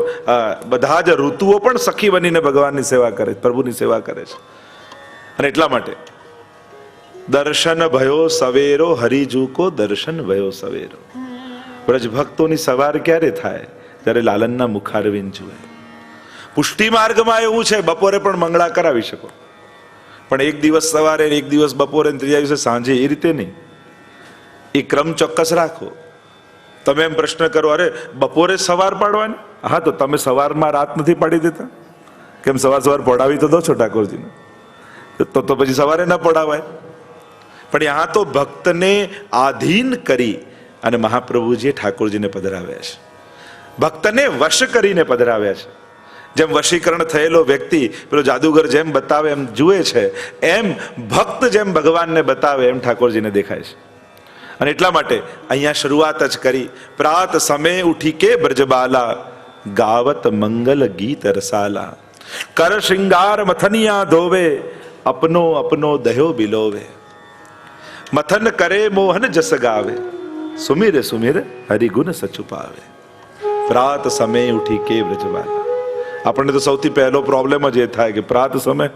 બધા જ ઋતુઓ પણ સખી બનીને ભગવાનની સેવા કરે, પ્રભુની સેવા કરે છે. અને એટલા માટે દર્શન ભયો સવેરો, હરિજુ કો દર્શન ભયો સવેરો. બ્રજ ભક્તોની સવાર ક્યારે થાય? જ્યારે લાલનના મુખારવિંદ જુએ. પુષ્ટિ માર્ગમાં એવું છે, બપોરે પણ મંગળા કરાવી શકો, પણ એક દિવસ સવારે, એક દિવસ બપોરે, ત્રીજા દિવસે સાંજે, એ રીતે નહીં. એ ક્રમ ચોક્કસ રાખો. તમે એમ પ્રશ્ન કરો, અરે બપોરે સવાર પાડવાની? હા, તો તમે સવારમાં રાત નથી પાડી દેતા? કેમ સવાર સવાર પડાવી તો દો છો ઠાકોરજીને, તો પછી સવારે ન પડાવાય? પણ यहाँ તો ભક્તને આધીન કરી અને મહાપ્રભુજીએ ઠાકોરજીને પધરાવ્યા છે, ભક્તને વશ કરીને પધરાવ્યા છે. જેમ વશીકરણ થયેલો વ્યક્તિ પેલો જાદુગર જેમ બતાવે એમ જુએ છે, એમ ભક્ત જેમ ભગવાનને બતાવે એમ ઠાકોરજીને દેખાય છે. અને એટલા માટે અહીંયા શરૂઆત જ કરી, પ્રાત સમય ઉઠી કે બ્રજબાલા, ગાવત મંગલ ગીત રસાલા. કર શૃંગાર મથનિયા ધોવે, અપનો અપનો દહ્યો બિલોવે. મથન કરે મોહન જસ ગાવે, સુમિર સુમિર હરિગુણ સચુપાવે. પ્રાત સમય ઉઠી કે બ્રજબાલા. આપણને તો સૌથી પહેલો પ્રોબ્લેમ જ એ થાય કે પ્રાત સમય,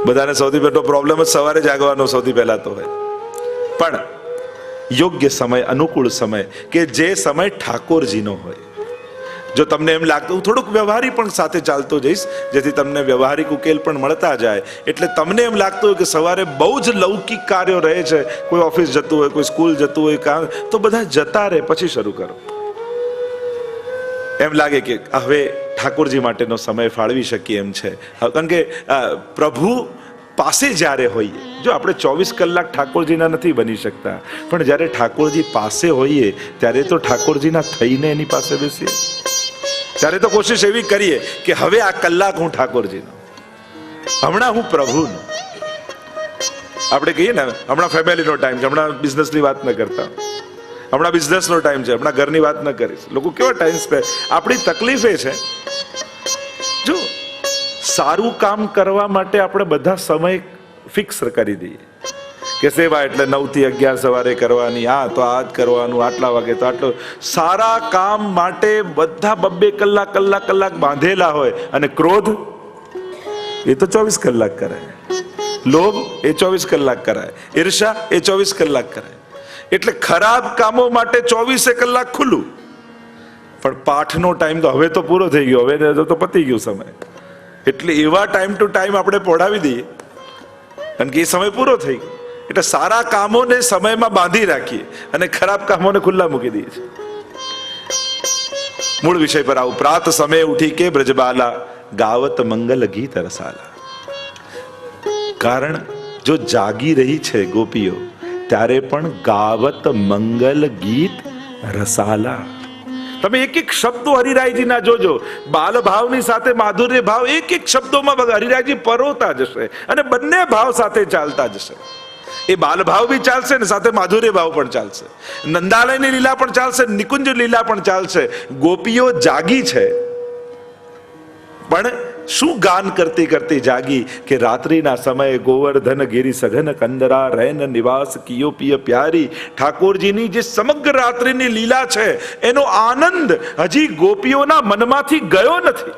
બધાને સૌથી પહેલો પ્રોબ્લેમ જ સવારે જાગવાનો સૌથી પહેલા તો હોય. પણ યોગ્ય સમય, અનુકૂળ સમય, કે જે સમય ઠાકોરજીનો હોય. જો તમને એમ લાગતું, હું થોડુંક વ્યવહારિક પણ સાથે ચાલતો જઈશ જેથી તમને વ્યવહારિક ઉકેલ પણ મળતા જાય. એટલે તમને એમ લાગતું હોય કે સવારે બહુ જ લૌકિક કાર્યો રહે છે, કોઈ ઓફિસ જતું હોય, કોઈ સ્કૂલ જતું હોય, કામ, તો બધા જતા રહે પછી શરૂ કરો. એમ લાગે કે હવે ઠાકોરજી માટેનો સમય ફાળવી શકીએ એમ છે. કારણ કે પ્રભુ પાસે જ્યારે હોઈએ, જો આપણે 24 કલાક ઠાકોરજીના નથી બની શકતા, પણ જ્યારે ઠાકોરજી પાસે હોઈએ ત્યારે તો ઠાકોરજીના થઈને એની પાસે બેસીએ. ત્યારે તો કોશિશ એવી કરીએ કે હવે આ કલાક હું ઠાકોરજીનો, હમણાં હું પ્રભુનો. આપણે કહીએ ને હમણાં ફેમિલીનો ટાઈમ છે, હમણાં બિઝનેસની વાત ન કરતા, હમણાં બિઝનેસનો ટાઈમ છે, હમણાં ઘરની વાત ન કરીશ. લોકો કેવો ટાઈમ સ્પેન્ડ. આપણી તકલીફ એ છે, જો સારું કામ કરવા માટે આપણે બધા સમય ફિક્સ કરી દઈએ કે સેવા એટલે 9 થી 11 સવારે કરવાની, આ તો આ જ કરવાનું, આટલા વાગે તો આટલો. સારા કામ માટે બધા 2 કલાક બાંધેલા હોય. અને ક્રોધ એ તો 24 કલાક કરાય, લોભ એ 24 કલાક કરાય, ઈર્ષા એ 24 કલાક કરાય. એટલે ખરાબ કામો માટે 24 કલાક ખુલ્લું. પણ પાઠનો ટાઈમ તો હવે તો પૂરો થઈ ગયો, હવે તો પતી ગયો સમય. એટલે એવા ટાઈમ ટુ ટાઈમ આપણે પહોંચાડી દઈએ, કારણ કે એ સમય પૂરો થઈ ગયો. એટલે સારા કામોને સમયમાં બાંધી રાખીએ અને ખરાબ કામોને ખુલ્લા મૂકી દઈએ છીએ. મૂળ વિષય પર આવું. પ્રાત સમય ઉઠી કે બ્રજબાલા, ગાવત મંગલ ગીત રસાલા. કારણ જો જાગી રહી છે ગોપીઓ, ત્યારે પણ ગાવત મંગલ ગીત રસાલા. તમે એક એક શબ્દો હરિરાયજીના જોજો, બાલ ભાવની સાથે માધુર્ય ભાવ એક એક શબ્દોમાં હરિરાયજી પરોતા જશે અને બંને ભાવ સાથે ચાલતા જશે. એ બાલ ભાવ બી ચાલશે ને સાથે માધુર્ય ભાવ પણ ચાલશે, નંદાલયની લીલા પણ ચાલશે, નિકુંજ લીલા પણ ચાલશે. ગોપીઓ જાગી છે, પણ શું ગાન કરતી કરતી જાગી કે રાત્રિના સમયે ગોવર્ધન ગિરી સઘન કંદરા રૈન નિવાસ કિયો પિય પ્યારી. ઠાકોરજીની જે સમગ્ર રાત્રિની લીલા છે એનો આનંદ હજી ગોપીઓના મનમાંથી ગયો નથી.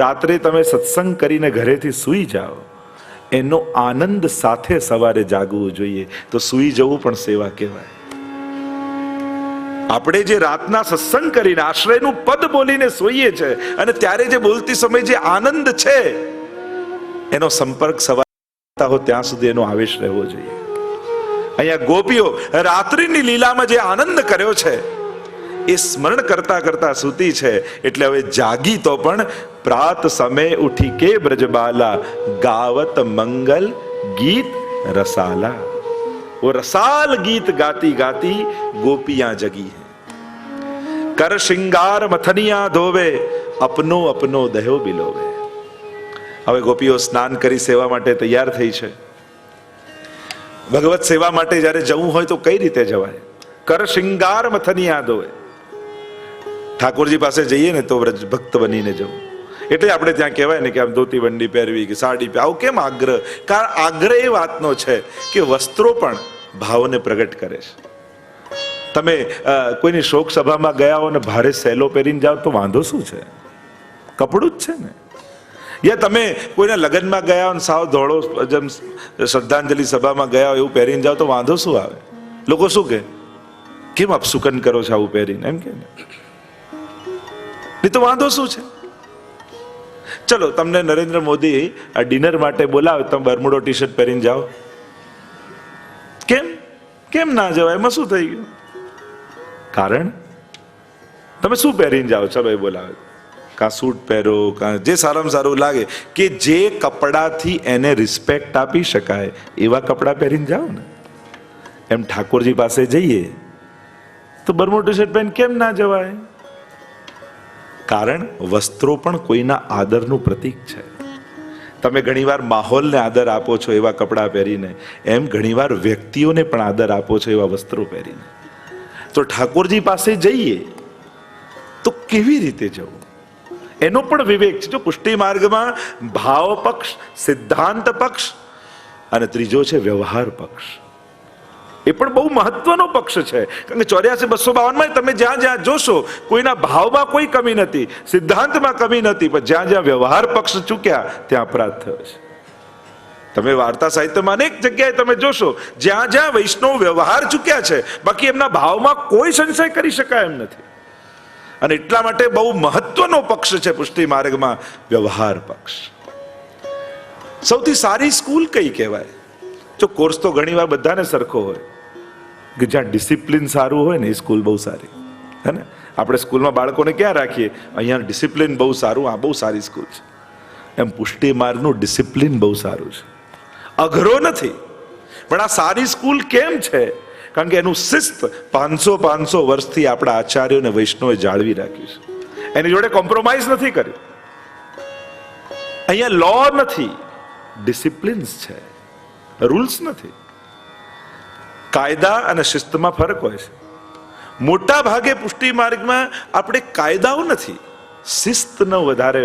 રાત્રે તમે સત્સંગ કરીને ઘરેથી સૂઈ જાઓ, એનો આનંદ સાથે સવારે જાગવું જોઈએ. તો સૂઈ જવું પણ સેવા કહેવાય. આપણે જે રાતના સત્સંગ કરીને આશ્રયનું પદ બોલીને સૂઈએ છે, અને ત્યારે જે બોલતી સમય જે આનંદ છે એનો સંપર્ક સવારે હો ત્યાં સુધી એનો આવેશ રહેવો જોઈએ. અહીંયા ગોપીઓ રાત્રિની લીલામાં જે આનંદ કર્યો છે એ સ્મરણ કરતા કરતા સૂતી છે. એટલે હવે જાગી તો પણ પ્રાત સમય ઉઠી કે બ્રજબાલા, ગાવત મંગલ ગીત રસાલા. वो रसाल गीत गाती गाती गोपियां जगी है. कर श्रृंगार मथनिया धोवे, अपनो अपनो दह्यो बिलोवे. હવે ગોપીઓ સ્નાન કરી સેવા માટે તૈયાર થઈ છે. ભગવત સેવા માટે જ્યારે જવું હોય તો કઈ રીતે જવાય? કર શ્રૃંગાર મથનિયા ધોવે. ઠાકોરજી પાસે જઈએ ને તો વ્રજ ભક્ત બનીને જવું. એટલે આપણે ત્યાં કહેવાય ને કે આમ ધોતી બંડી પહેરવી કે સાડી પહેરવી. આવું કેમ આગ્રહ? કારણ આગ્રહ એ વાતનો છે કે વસ્ત્રો પણ ભાવને પ્રગટ કરે છે. તમે કોઈની શોક સભામાં ગયા હો ને ભારે સહેલો પહેરીને જાઓ તો વાંધો શું છે? કપડું જ છે ને. યા તમે કોઈના લગ્નમાં ગયા હો ને સાવ ધોળો જેમ શ્રદ્ધાંજલિ સભામાં ગયા હો એવું પહેરીને જાઓ તો વાંધો શું આવે? લોકો શું કહે, કેમ આપ સુકન કરો છો આવું પહેરીને, એમ કે નહીં તો વાંધો શું છે? ચલો તમને નરેન્દ્ર મોદી આ ડિનર માટે બોલાવે, તમે બરમુડો ટી શર્ટ પહેરીને જાઓ, કેમ ના જવાય? એમાં શું થઈ ગયું? કારણ તમે શું પહેરીને જાઓ? ચલો એ બોલાવે, કાં સૂટ પહેરો, કાં જે સારામાં સારું લાગે, કે જે કપડાથી એને રિસ્પેક્ટ આપી શકાય એવા કપડાં પહેરીને જાઓ ને. એમ ઠાકોરજી પાસે જઈએ તો બરમુડો ટી શર્ટ પહેરીને કેમ ના જવાય? કારણ વસ્ત્રો પણ કોઈના આદરનું પ્રતીક છે. તમે ઘણીવાર માહોલને આદર આપો છો એવા કપડાં પહેરીને, એમ ઘણીવાર વ્યક્તિઓને પણ આદર આપો છો એવા વસ્ત્રો પહેરીને. તો ઠાકોરજી પાસે જઈએ તો કેવી રીતે જવું એનો પણ વિવેક છે. જો પુષ્ટિ માર્ગમાં ભાવ પક્ષ, સિદ્ધાંત પક્ષ અને ત્રીજો છે વ્યવહાર પક્ષ. એ પણ બહુ મહત્વનો પક્ષ છે. કારણ કે 84-252 તમે જ્યાં જ્યાં જોશો કોઈના ભાવમાં કોઈ કમી નથી, સિદ્ધાંતમાં કમી નથી, પણ જ્યાં જ્યાં વ્યવહાર પક્ષ ચૂક્યા ત્યાં અપરાધ થયો છે. તમે વાર્તા સાહિત્યમાં અનેક જગ્યાએ તમે જોશો જ્યાં જ્યાં વૈષ્ણવ વ્યવહાર ચૂક્યા છે, બાકી એમના ભાવમાં કોઈ સંશય કરી શકાય એમ નથી. અને એટલા માટે બહુ મહત્વનો પક્ષ છે પુષ્ટિ માર્ગમાં વ્યવહાર પક્ષ. સૌથી સારી સ્કૂલ કઈ કહેવાય? જો કોર્સ તો ઘણીવાર બધાને સરખો હોય, કે જ્યાં ડિસિપ્લિન સારું હોય ને એ સ્કૂલ બહુ સારી, હે ને? આપણે સ્કૂલમાં બાળકોને ક્યાં રાખીએ? અહીંયા ડિસિપ્લિન બહુ સારું, આ બહુ સારી સ્કૂલ છે. એમ પુષ્ટિ માર્ગનું ડિસિપ્લિન બહુ સારું છે, અઘરો નથી. પણ આ સારી સ્કૂલ કેમ છે? કારણ કે એનું શિસ્ત 500 વર્ષથી આપણા આચાર્યો અને વૈષ્ણવે જાળવી રાખ્યું છે. એની જોડે કોમ્પ્રોમાઇઝ નથી કર્યું. અહીંયા લો નથી, ડિસિપ્લિન્સ છે, રૂલ્સ નથી. કાયદા અને શિસ્તમાં ફરક હોય છે. મોટા ભાગે પુષ્ટિ માર્ગમાં આપણે કાયદાઓ નથી, શિસ્તનો વધારે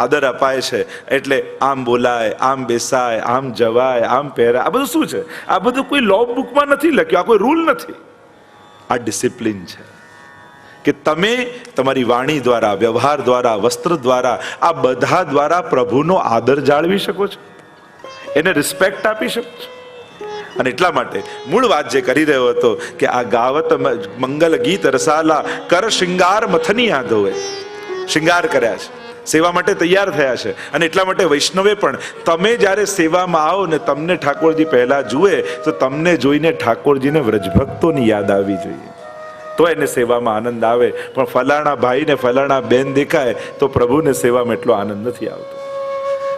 આદર અપાય છે. એટલે આમ બોલાય, આમ બેસાય, આમ જવાય, આમ પહેરાય. આ બધું શું છે? આ બધું કોઈ લો બુકમાં નથી લખ્યું, આ કોઈ રૂલ નથી. આ ડિસિપ્લિન છે કે તમે તમારી વાણી દ્વારા, વ્યવહાર દ્વારા, વસ્ત્ર દ્વારા, આ બધા દ્વારા પ્રભુનો આદર જાળવી શકો છો, એને રિસ્પેક્ટ આપી શકો છો. અને એટલા માટે મૂળ વાત જે કરી રહ્યો હતો કે આ ગાવત મંગલ ગીત રસાલા કર શિંગાર મથનિયા ધોવે, શિંગાર કર્યા છે, સેવા માટે તૈયાર થયા છે. અને એટલા માટે વૈષ્ણવે પણ તમે જ્યારે સેવામાં આવો ને તમને ઠાકોરજી પહેલા જુએ તો તમને જોઈને ઠાકોરજીને વ્રજભક્તોની યાદ આવવી જોઈએ, તો એને સેવામાં આનંદ આવે. પણ ફલાણા ભાઈ ને ફલાણા બેન દેખાય તો પ્રભુને સેવામાં એટલો આનંદ નથી આવતો.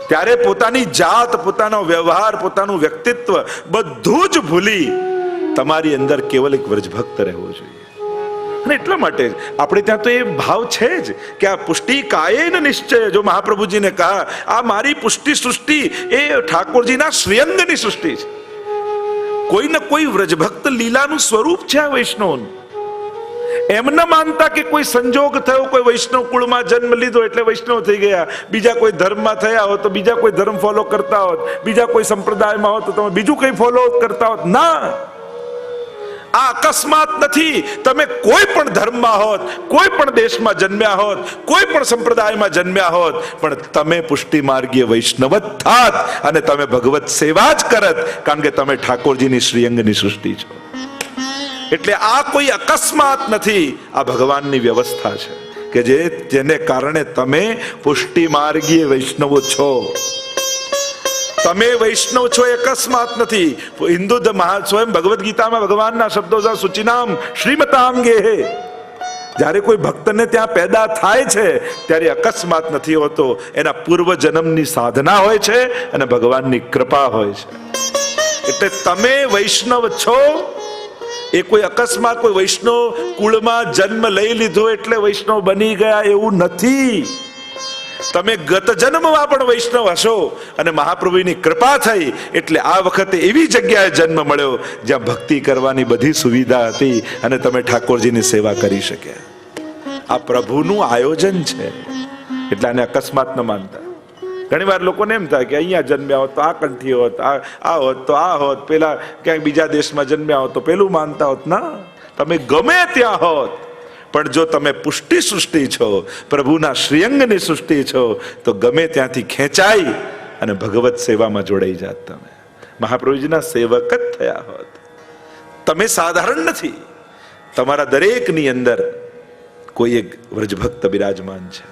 ત્યારે પોતાની જાત, પોતાનો વ્યવહાર, પોતાનું વ્યક્તિત્વ બધું જ ભૂલી તમારી અંદર કેવલ એક વ્રજભક્ત રહેવો જોઈએ. અને એટલા માટે આપણે ત્યાં તો એ ભાવ છે જ કે આ પુષ્ટિ કાયેન નિશ્ચય, જો મહાપ્રભુજીને કહા આ મારી પુષ્ટિ સૃષ્ટિ એ ઠાકોરજીના શ્રીઅંગની સૃષ્ટિ છે. કોઈ ને કોઈ વ્રજભક્ત લીલાનું સ્વરૂપ છે આ વૈષ્ણવનું. એમ ન માનતા કે કોઈ સંજોગ થયો, કોઈ વૈષ્ણવ કુળમાં જન્મ લીધો એટલે વૈષ્ણવ થઈ ગયા, બીજા કોઈ ધર્મમાં થયા હોત તો બીજા કોઈ ધર્મ ફોલો કરતા હોત, બીજા કોઈ સંપ્રદાયમાં હોત તો તમે બીજું કંઈ ફોલો કરતા હોત. ના, આ અકસ્માત નથી. તમે કોઈ પણ ધર્મમાં હોત, કોઈ પણ દેશમાં જન્મ્યા હોત, કોઈ પણ સંપ્રદાયમાં જન્મ્યા હોત, પણ તમે પુષ્ટિ માર્ગીય વૈષ્ણવ જ થાત અને તમે ભગવત સેવા જ કરત, કારણ કે તમે ઠાકોરજીની શ્રીઅંગની સૃષ્ટિ છો. એટલે આ કોઈ અકસ્માત નથી, આ ભગવાનની વ્યવસ્થા છે કે જેને કારણે તમે પુષ્ટિ માર્ગીય વૈષ્ણવો છો. તમે વૈષ્ણવ છો એ અકસ્માત નથી. હિન્દુ સ્વયં ભગવદ્ ગીતામાં ભગવાનના શબ્દો છે સુચિનામ શ્રીમતાંગે હે. જ્યારે કોઈ ભક્તને ત્યાં પેદા થાય છે ત્યારે અકસ્માત નથી હોતો, એના પૂર્વ જન્મની સાધના હોય છે અને ભગવાનની કૃપા હોય છે. એટલે તમે વૈષ્ણવ છો એ કોઈ અકસ્માત, કોઈ વૈષ્ણવ કુળમાં જન્મ લઈ લીધો એટલે વૈષ્ણવ બની ગયા એવું નથી. તમે ગત જન્મમાં પણ વૈષ્ણવ હશો અને મહાપ્રભુની કૃપા થઈ એટલે આ વખતે એવી જગ્યાએ જન્મ મળ્યો જ્યાં ભક્તિ કરવાની બધી સુવિધા હતી અને તમે ઠાકોરજીની સેવા કરી શક્યા. આ પ્રભુનું આયોજન છે, એટલે આને અકસ્માત ન માનતા. ઘણી વાર લોકોને એમ થાય કે અહીંયા જન્મ્યા હોત તો આ કંઠી હોત, આ હોત તો આ હોત, પેલા ક્યાંક બીજા દેશમાં જન્મ્યા હોત તો પેલું માનતા હોત. ના, તમે ગમે ત્યાં હોત, પણ જો તમે પુષ્ટિ સૃષ્ટિ છો, પ્રભુના શ્રીઅંગની સૃષ્ટિ છો, તો ગમે ત્યાંથી ખેંચાઈ અને ભગવત સેવામાં જોડાઈ જાત. તમે મહાપ્રભુજીના સેવક જ થયા હોત. તમે સાધારણ નથી, તમારા દરેકની અંદર કોઈ એક વ્રજભક્ત બિરાજમાન છે.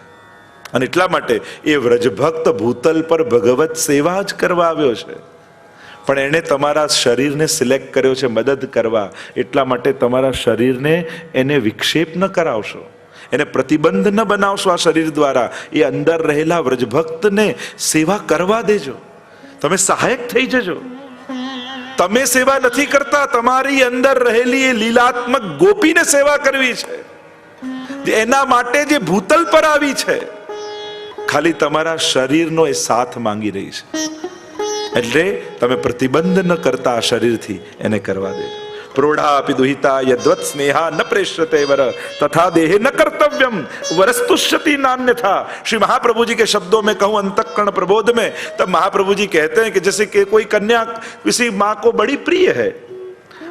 અને એટલા માટે એ વ્રજભક્ત ભૂતલ પર ભગવત સેવા જ કરવા આવ્યો છે, પણ એણે તમારા શરીરને સિલેક્ટ કર્યો છે મદદ કરવા. એટલા માટે તમારા શરીરને એને વિક્ષેપ ન કરાવશો, એને પ્રતિબંધ ન બનાવશો આ શરીર દ્વારા. એ અંદર રહેલા વ્રજભક્તને સેવા કરવા દેજો, તમે સહાયક થઈ જજો. તમે સેવા નથી કરતા, તમારી અંદર રહેલી એ લીલાત્મક ગોપીને સેવા કરવી છે. એના માટે જે ભૂતલ પર આવી છે ખાલી તમારા શરીરનો એ સાથ માંગી રહી છે. એટલે તમે પ્રતિબંધ ન કરતા આ શરીરથી એને કરવા દેજો. પ્રોઢાપી દુહિતા યદ્વત સ્નેહા ન પ્રેષ્યતે વર તથા દેહે ન કર્તવ્યમ वरस्तुष्यति नान्यथा. श्री महाप्रभु जी के शब्दों में कहूं अंतःकरण प्रबोध में, तब महाप्रभु जी कहते हैं कि जैसे कि कोई कन्या किसी माँ को बड़ी प्रिय है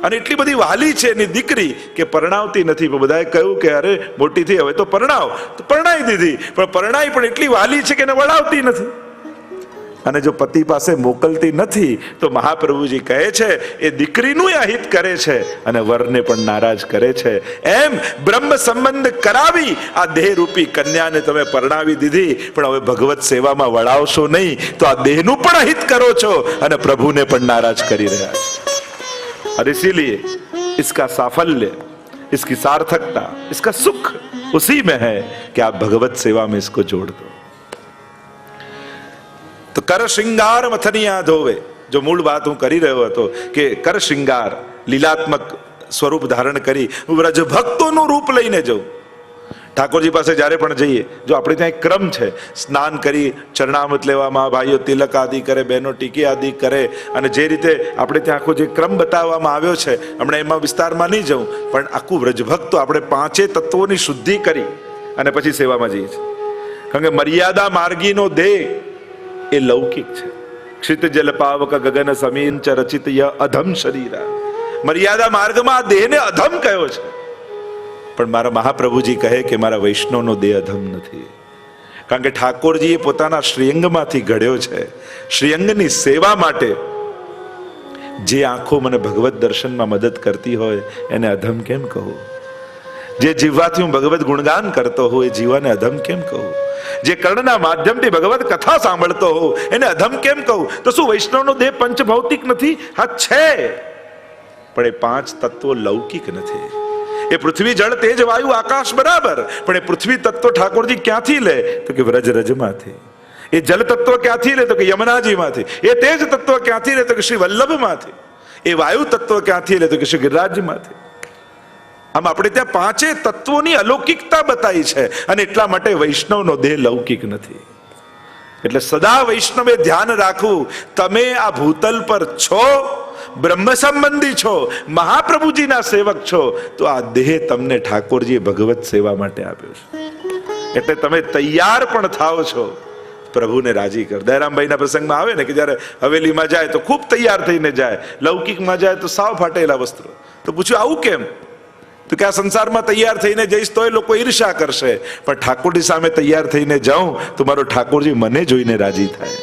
અને એટલી બધી વાલી છે એની દીકરી કે પરણાવતી નથી. બધાએ કહ્યું કે અરે મોટી થઈ હવે તો પરણાવ, તો પરણાવી દીધી, પણ પરણાઈ પણ એટલી વાલી છે કે એને વળાવતી નથી. અને જો પતિ પાસે મોકલતી નથી તો મહાપ્રભુજી કહે છે એ દીકરીનું અહિત કરે છે અને વરને પણ નારાજ કરે છે. એમ બ્રહ્મ સંબંધ કરાવી આ દેહરૂપી કન્યાને તમે પરણાવી દીધી, પણ હવે ભગવત સેવામાં વળાવશો નહીં તો આ દેહનું પણ અહિત કરો છો અને પ્રભુને પણ નારાજ કરી રહ્યા છો. और इसीलिए इसका साफल्य, इसकी सार्थकता, इसका सुख उसी में है कि आप भगवत सेवा में इसको जोड़ दो. तो कर श्रृंगार मथनिया धोवे, जो मूल बात હું કરી રહ્યો હતો કે કર શ્રૃંગાર લીલાત્મક સ્વરૂપ ધારણ કરી વ્રજ ભક્તોનું રૂપ લઈને જવું. ઠાકોરજી પાસે જ્યારે પણ જઈએ, જો આપણે ત્યાં એક ક્રમ છે, સ્નાન કરી ચરણામૃત લેવામાં, ભાઈઓ તિલક આદિ કરે, બહેનો ટીકી આદિ કરે, અને જે રીતે આપણે ત્યાં આખો જે ક્રમ બતાવવામાં આવ્યો છે, હમણાં એમાં વિસ્તારમાં નહીં જવું, પણ આખું વ્રજભક્તો આપણે પાંચે તત્વોની શુદ્ધિ કરી અને પછી સેવામાં જઈએ છીએ. કારણ કે મર્યાદા માર્ગીનો દેહ એ લૌકિક છે. ક્ષિત જલ પાવક ગગન સમીન ચ રચિત ય અધમ શરીરા. મર્યાદા માર્ગમાં આ દેહને અધમ કયો છે, પણ મારા મહાપ્રભુજી કહે કે મારા વૈષ્ણવનો દેહ અધમ નથી. કારણ કે ઠાકોરજીએ પોતાના શ્રીઅંગમાંથી ઘડ્યો છે. શ્રીઅંગની સેવા માટે જે આંખો મને ભગવત દર્શનમાં મદદ કરતી હોય એને અધમ કેમ કહું? જે જીવવાથી હું ભગવત ગુણગાન કરતો હોઉં એ જીવાને અધમ કેમ કહું? જે કર્ણના માધ્યમથી ભગવત કથા સાંભળતો હોઉં એને અધમ કેમ કહું? તો શું વૈષ્ણવનો દેહ પંચભૌતિક નથી? હા છે, પણ એ પાંચ તત્વો લૌકિક નથી. એ પૃથ્વી જળ તેજ વાયુ આકાશ બરાબર, પણ એ પૃથ્વી તત્વ ઠાકોરજી ક્યાંથી લે? તો કે વ્રજરજમાંથી. એ જલ તત્વ ક્યાંથી લે? તો કે યમુનાજીમાંથી. એ તેજ તત્વ ક્યાંથી લે? તો કે શ્રી વલ્લભમાંથી. એ વાયુ તત્વ ક્યાંથી લે? તો કે શ્રી ગિરિરાજમાંથી. આમ આપણે ત્યાં પાંચે તત્વોની અલૌકિકતા બતાવી છે, અને એટલા માટે વૈષ્ણવનો દેહ લૌકિક નથી. એટલે સદા વૈષ્ણવે ધ્યાન રાખવું, તમે આ ભૂતલ પર છો, બ્રહ્મ સંબંધી છો, મહાપ્રભુજીના સેવક છો, તો આ દેહ તમને ઠાકોરજીએ ભગવત સેવા માટે આપ્યો છે. એટલે તમે તૈયાર પણ થાઓ છો પ્રભુને રાજી કર. દયારામભાઈના પ્રસંગમાં આવે ને કે જ્યારે હવેલીમાં જાય તો ખૂબ તૈયાર થઈને જાય, લૌકિકમાં જાય તો સાવ ફાટેલા વસ્ત્રો. તો પૂછ્યું આવું કેમ? તો કે આ સંસારમાં તૈયાર થઈને જઈશ તો એ લોકો ઈર્ષા કરશે, પણ ઠાકોરજી સામે તૈયાર થઈને જાઉં તો મારો ઠાકોરજી મને જોઈને રાજી થાય,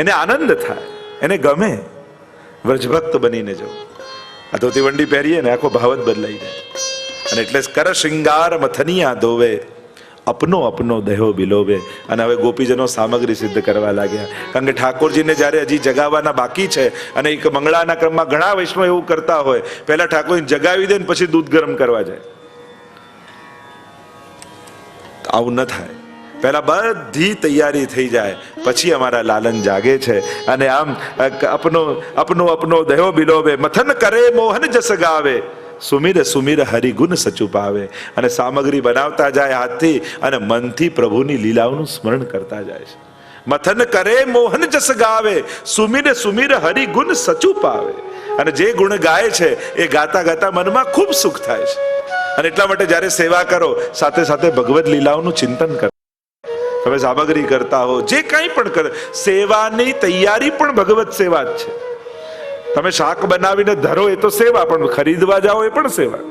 એને આનંદ થાય, એને ગમે. વ્રજભક્ત બનીને જાઉં. આ ધોતી વંડી પહેરીએ ને આખો ભાવ જ બદલાઈ જાય. અને એટલે કર શ્રૃંગાર મથનિયા ધોવે, અપનો અપનો દેહો બિલોવે. અને હવે ગોપીજનો સામગ્રી સિદ્ધ કરવા લાગ્યા. કારણ કે ઠાકોરજીને જ્યારે હજી જગાવવાના બાકી છે, અને એક મંગળાના ક્રમમાં ઘણા વૈષ્ણવ એવું કરતા હોય, પહેલા ઠાકોરજીને જગાવી દે ને પછી દૂધ ગરમ કરવા જાય. આવું ન થાય. પહેલા બધી તૈયારી થઈ જાય, પછી અમારા લાલન જાગે છે. અને આમ અપનો અપનો અપનો દેહો બિલોવે, મથન કરે મોહન જસ ગાવે, સુમિર સુમિર હરિગુણ સચુપાવે. અને સામગ્રી બનાવતા જાય હાથથી, અને મનથી પ્રભુની લીલાઓનું સ્મરણ કરતા જાય છે. મથન કરે મોહન જસ ગાવે, સુમિર સુમિર હરિગુણ સચુપાવે. અને જે ગુણ ગાય છે એ ગાતા ગાતા મનમાં ખૂબ સુખ થાય છે. અને એટલા માટે જ્યારે સેવા કરો સાથે સાથે ભગવદ લીલાઓનું ચિંતન કરો. તમે સામગ્રી કરતા હો, જે કંઈ પણ કરે, સેવાની તૈયારી પણ ભગવત સેવા જ છે. તમે શાક બનાવીને ધરો એ તો સેવા, પણ ખરીદવા જાઓ એ પણ સેવા.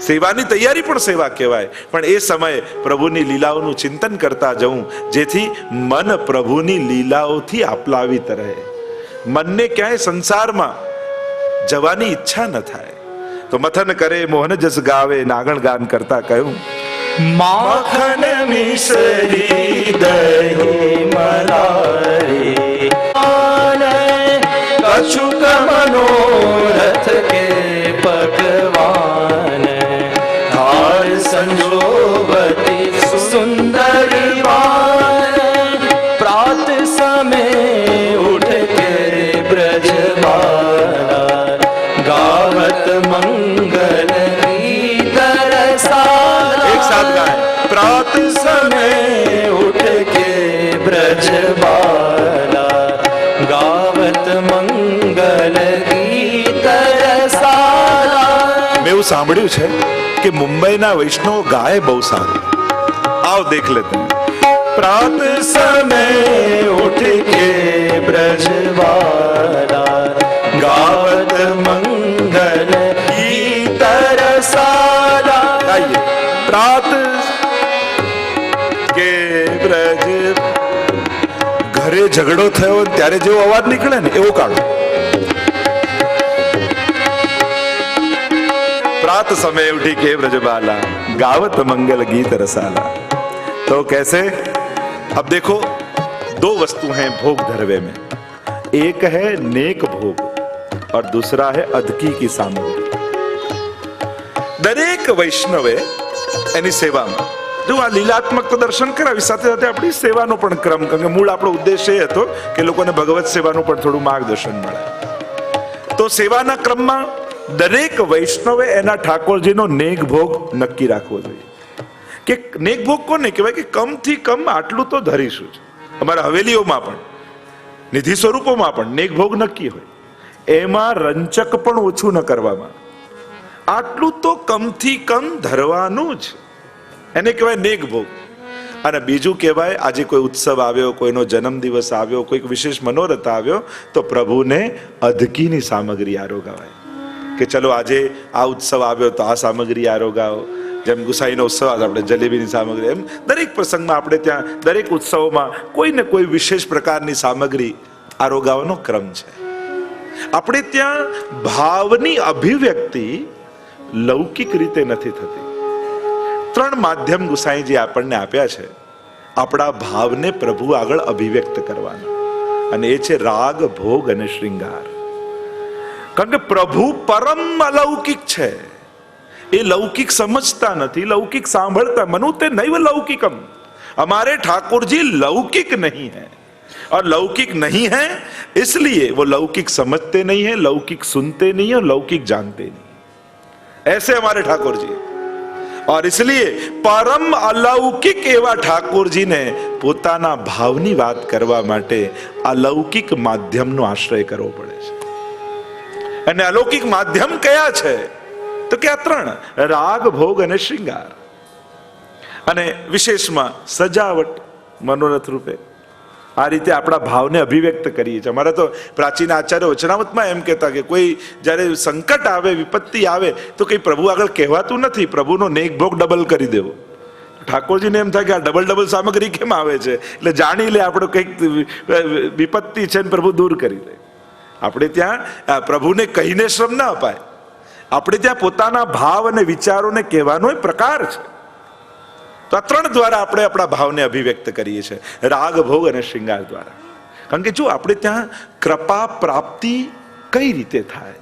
સેવાની તૈયારી પણ સેવા કહેવાય. પણ એ સમયે પ્રભુની લીલાઓનું ચિંતન કરતા જવું, જેથી મન પ્રભુની લીલાઓથી આપલાવિત રહે, મનને ક્યાંય સંસારમાં જવાની ઈચ્છા ન થાય. તો મથન કરે મોહન જસ ગાવે. નાગણ ગાન કરતા કહ્યું, માખન મિશ્રી દહીં મલાઈ, કશુક મનોરથ કે પકવાન, થાળ સંજોવતી સુંદરી વાન, પ્રાત સમે ઉઠ કે બ્રજમાના, ગાવત મંગલ ગીત રસા. એક સાથ ગાય. પ્રાત समय उठ के ब्रज बाला गावत मंगल गीत रसाला। મેં એવું સાંભળ્યું છે કે મુંબઈના વૈષ્ણવ ગાય બહુ સારું. આવ દેખ લેતે हैं. प्रात समय उठ के ब्रज बाला गावत मंगल गीत रसाला। गाइए. प्रात કે બ્રજ. ઘરે ઝઘડો થયો ત્યારે જેવો અવાજ નીકળે ને એવો કાઢો. प्रात समय उठी के ब्रजबाला गावत मंगल गीत रसाला. तो कैसे? अब देखो, दो वस्तु हैं भोग धरवे में. एक है नेक भोग और दूसरा है अधकी की सामग्री. દરેક વૈષ્ણવે એની સેવામાં જો આ લીલાત્મક તો દર્શન કરાવી, સાથે સાથે આપણી સેવાનો પણ ક્રમ, કારણ કે મૂળ આપણો ઉદ્દેશ એ હતો કે લોકોને ભગવત સેવાનું પણ થોડું માર્ગદર્શન મળે. તો સેવાના ક્રમમાં દરેક વૈષ્ણવે એના ઠાકોરજીનો નેક ભોગ નક્કી રાખવો જોઈએ. કે નેક ભોગ કોને કહેવાય? કે કમથી કમ આટલું તો ધરીશું જ. અમારા હવેલીઓમાં પણ, નિધિ સ્વરૂપોમાં પણ નેક ભોગ નક્કી હોય. એમાં રંચક પણ ઓછું ન કરવામાં, આટલું તો કમથી કમ ધરવાનું જ, એને કહેવાય નેક ભોગ. અને બીજું કહેવાય, આજે કોઈ ઉત્સવ આવ્યો, કોઈનો જન્મદિવસ આવ્યો, કોઈક વિશેષ મનોરથ આવ્યો, તો પ્રભુને અધકીની સામગ્રી આરોગાવાય. કે ચલો આજે આ ઉત્સવ આવ્યો તો આ સામગ્રી આરોગાવો. જેમ ગુસાઈનો ઉત્સવ આવે આપણે જલેબીની સામગ્રી, એમ દરેક પ્રસંગમાં આપણે ત્યાં દરેક ઉત્સવોમાં કોઈ ને કોઈ વિશેષ પ્રકારની સામગ્રી આરોગાવાનો ક્રમ છે. આપણે ત્યાં ભાવની અભિવ્યક્તિ લૌકિક રીતે નથી થતી. 3 માધ્યમ ગુસાઈજી આપણને આપ્યા છે આપણા ભાવને પ્રભુ આગળ અભિવ્યક્ત કરવાના, અને એ છે રાગ, ભોગ અને શ્રૃંગાર. કારણ કે પ્રભુ પરમ અલૌકિક છે. એ લૌકિક સમજતા નથી, લૌકિક સાંભળતા. મનુતે નૈવ લૌકિકમ, हमारे ठाकुर जी लौकिक नहीं है. और लौकिक नहीं है इसलिए वो लौकिक समझते नहीं है, लौकिक सुनते नहीं है और लौकिक जानते नहीं. ऐसे हमारे ठाकुर जी. और इसलिए परम अलौकिक એવા ઠાકોરજીને પોતાના ભાવની વાત કરવા માટે અલૌકિક માધ્યમનો આશ્રય કરવો પડે છે. અને અલૌકિક માધ્યમ કયા છે? તો કે આ 3: રાગ, ભોગ અને શ્રૃંગાર. અને વિશેષમાં સજાવટ, મનોરથ રૂપે. આ રીતે આપણા ભાવને અભિવ્યક્ત કરીએ છીએ. અમારા તો પ્રાચીન આચાર્ય વચનામૃતમાં એમ કહેતા કે કોઈ જ્યારે સંકટ આવે, વિપત્તિ આવે, તો કંઈ પ્રભુ આગળ કહેવાતું નથી, પ્રભુનો નેક ભોગ ડબલ કરી દેવો. ઠાકોરજીને એમ થાય કે આ ડબલ સામગ્રી કેમ આવે છે, એટલે જાણી લે આપણે કંઈક વિપત્તિ છે ને પ્રભુ દૂર કરી દે. આપણે ત્યાં પ્રભુને કહીને શ્રમ ના અપાય. આપણે ત્યાં પોતાના ભાવ અને વિચારોને કહેવાનો એક પ્રકાર છે. તો આ 3 દ્વારા આપણે આપણા ભાવને અભિવ્યક્ત કરીએ છીએ, રાગ, ભોગ અને શ્રૃંગાર દ્વારા. કારણ કે જો આપણે ત્યાં કૃપા પ્રાપ્તિ કઈ રીતે થાય,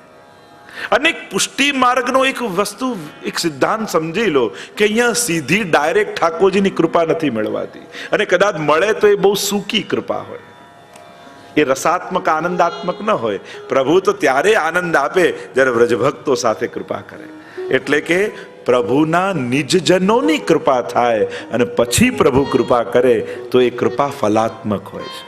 અને પુષ્ટિ માર્ગનો એક વસ્તુ, એક સિદ્ધાંત સમજી લો કે અહીંયા સીધી ડાયરેક્ટ ઠાકોરજીની કૃપા નથી મળવાતી, અને કદાચ મળે તો એ બહુ સૂકી કૃપા હોય, એ રસાત્મક આનંદાત્મક ન હોય. પ્રભુ તો ત્યારે આનંદ આપે જ્યારે વ્રજભક્તો સાથે કૃપા કરે. એટલે કે પ્રભુના નિજજનોની કૃપા થાય અને પછી પ્રભુ કૃપા કરે તો એ કૃપા ફલાત્મક હોય છે.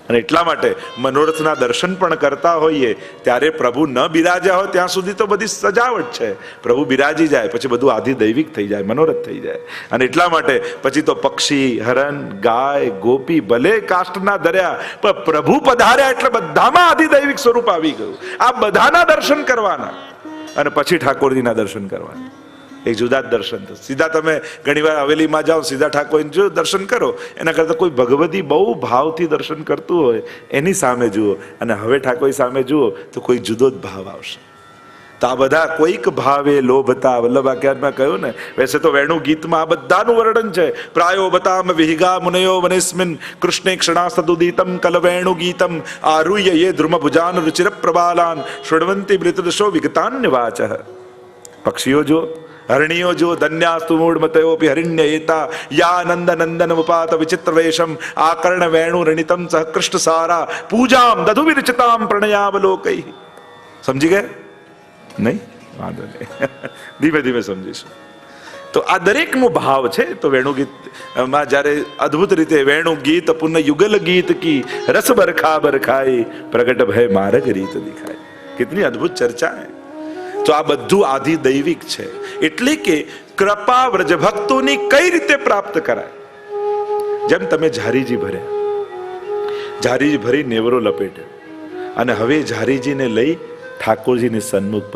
અને એટલા માટે મનોરથના દર્શન પણ કરતા હોઈએ ત્યારે પ્રભુ ન બિરાજ્યા હોય ત્યાં સુધી તો બધી સજાવટ છે. પ્રભુ બિરાજી જાય પછી બધું આધિદૈવિક થઈ જાય, મનોરથ થઈ જાય. અને એટલા માટે પછી તો પક્ષી, હરણ, ગાય, ગોપી ભલે કાષ્ટના ધર્યા, પણ પ્રભુ પધાર્યા એટલે બધામાં આધિદૈવિક સ્વરૂપ આવી ગયું. આ બધાના દર્શન કરવાના અને પછી ઠાકોરજીના દર્શન કરવાના. એક જુદા જ દર્શન. સીધા તમે ઘણીવાર હવેલીમાં જાઓ, સીધા ઠાકોરજી જો દર્શન કરો, એના કરતાં કોઈ ભગવતી બહુ ભાવથી દર્શન કરતું હોય એની સામે જુઓ, અને હવે ઠાકોર સામે જુઓ તો કોઈ જુદો જ ભાવ આવશે. તો આ બધા કોઈક ભાવે લોભતા, વલ્લભાખ્યાનમાં કહ્યું ને, વૈસે તો વેણુ ગીતમાં આ બધાનું વર્ણન છે. પ્રાયો બતામ વિહિગા મુનયો વનેસ્મિન કૃષ્ણે ક્ષણા સદુદિતમ કલવેણુ ગીતમ આરુહ્ય યે ધ્રુમ ભુજાન રુચિર પ્રબાલાન શૃણવંતી મૃતદશો વિગતાન્ય વાચઃ. પક્ષીઓ જો, હરણીઓ જો, ધન્યાસ્તુ મૂઢમતયોપી હરિણ્ય એતા યા નંદ નંદન ઉપાત વિચિત્ર વેશમ આકર્ણ વેણુ રણિતમ સહ કૃષ્ણ સારા પૂજામ દધુ વિરચિતામ પ્રણયાવલોકૈ. સમજી ગયા? નહીં? વાંધો નહીં, ધીમે ધીમે સમજીશું. તો આ દરેકનો ભાવ છે. તો વેણુગીતમાં જ્યારે અદ્ભુત રીતે વેણુ ગીત પુનઃ યુગલ ગીત કી રસ બરખા બરખાઈ પ્રગટ ભય માર્ગ રીત દિખાય. કેટલી અદ્ભુત ચર્ચા હે. તો આ બધું આધિ દૈવિક છે. એટલે કે કૃપા વ્રજભક્તોની કઈ રીતે પ્રાપ્ત કરાય. જેમ તમે ઝારીજી ભર્યા, ઝારીજી ભરી નેવરો લપેટ્યો અને હવે ઝારીજીને લઈ ઠાકોરજીની સન્મુખ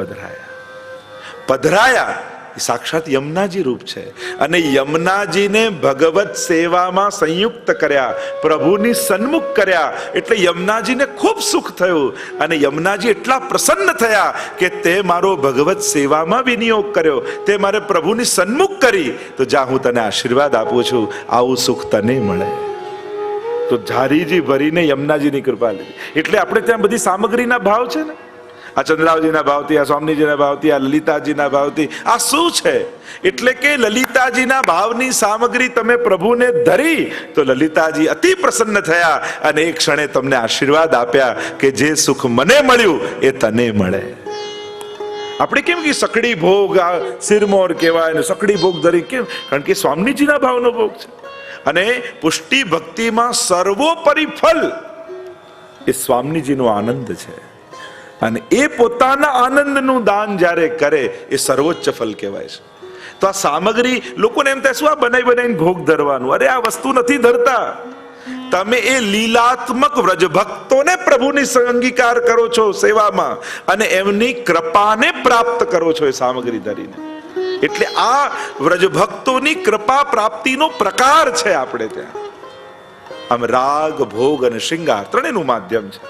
પધરાયા. સાક્ષાત યમુનાજી રૂપ છે. અને યમુનાજીને ભગવત સેવામાં સંયુક્ત કર્યા, પ્રભુની સન્મુખ કર્યા. એટલે યમુનાજીને ખૂબ સુખ થયું અને યમુનાજી એટલા પ્રસન્ન થયા કે તે મારો ભગવત સેવામાં વિનિયોગ કર્યો, તે મારે પ્રભુની સન્મુખ કરી. તો જા, હું તને આશીર્વાદ આપું છું, આવું સુખ તને મળે. તો ઝારીજી ભરીને યમુનાજીની કૃપા લીધી. એટલે આપણે ત્યાં બધી સામગ્રીના ભાવ છે ને. આ ચંદ્રાવજીના ભાવથી, આ સ્વામીજીના ભાવથી, આ લલિતાજીના ભાવથી. આ શું છે? એટલે કે લલિતાજીના ભાવની સામગ્રી તમે પ્રભુને ધરી તો લલિતાજી અતિ પ્રસન્ન થયા અને એક ક્ષણે તમને આશીર્વાદ આપ્યા કે જે સુખ મને મળ્યું એ તને મળે. આપણે કેમ કે સકડી ભોગ, આ સિરમોર કહેવાય ને સકડી ભોગ ધરી, કેમ? કારણ કે સ્વામીજીના ભાવનો ભોગ છે. અને પુષ્ટિ ભક્તિમાં સર્વોપરી ફલ એ સ્વામીજીનો આનંદ છે. અને એ પોતાના આનંદનું દાન જ્યારે કરે એ સર્વોચ્ચ ફલ કહેવાય છે. તો આ સામગ્રી લોકોને એમ થાય શું આ બનાવીને ભોગ ધરવાનું? અરે આ વસ્તુ નથી ધરતા. તમે એ લીલાત્મક વ્રજભક્તોને પ્રભુની અંગીકાર કરો છો સેવામાં અને એમની કૃપાને પ્રાપ્ત કરો છો એ સામગ્રી ધરીને. એટલે આ વ્રજભક્તોની કૃપા પ્રાપ્તિનો પ્રકાર છે આપણે ત્યાં. આમ રાગ, ભોગ અને શૃંગાર ત્રણેયનું માધ્યમ છે.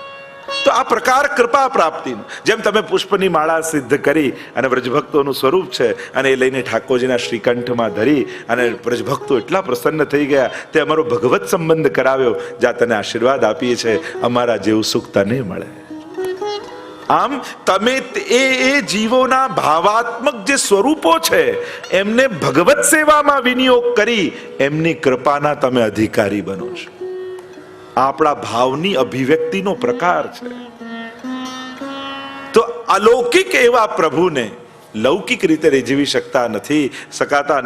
તો આ પ્રકાર કૃપા પ્રાપ્તિનો, જેમ તમે પુષ્પની માળા સિદ્ધ કરી અને વ્રજભક્તોનું સ્વરૂપ છે અને એ લઈને ઠાકોરજીના શ્રીકંઠમાં ધરી અને વ્રજભક્તો એટલા પ્રસન્ન થઈ ગયા, તે અમારો ભગવત સંબંધ કરાવ્યો, જ્યાં તને આશીર્વાદ આપીએ છે, અમારા જેવું સુખ તને મળે. આમ તમે એ જીવોના ભાવાત્મક જે સ્વરૂપો છે એમને ભગવત સેવામાં વિનિયોગ કરી એમની કૃપાના તમે અધિકારી બનો છો. આપણા ભાવની અભિવ્યક્તિનો પ્રકાર છે. તો અલૌકિક એવા પ્રભુને લૌકિક રીતે રીઝવી શકાતા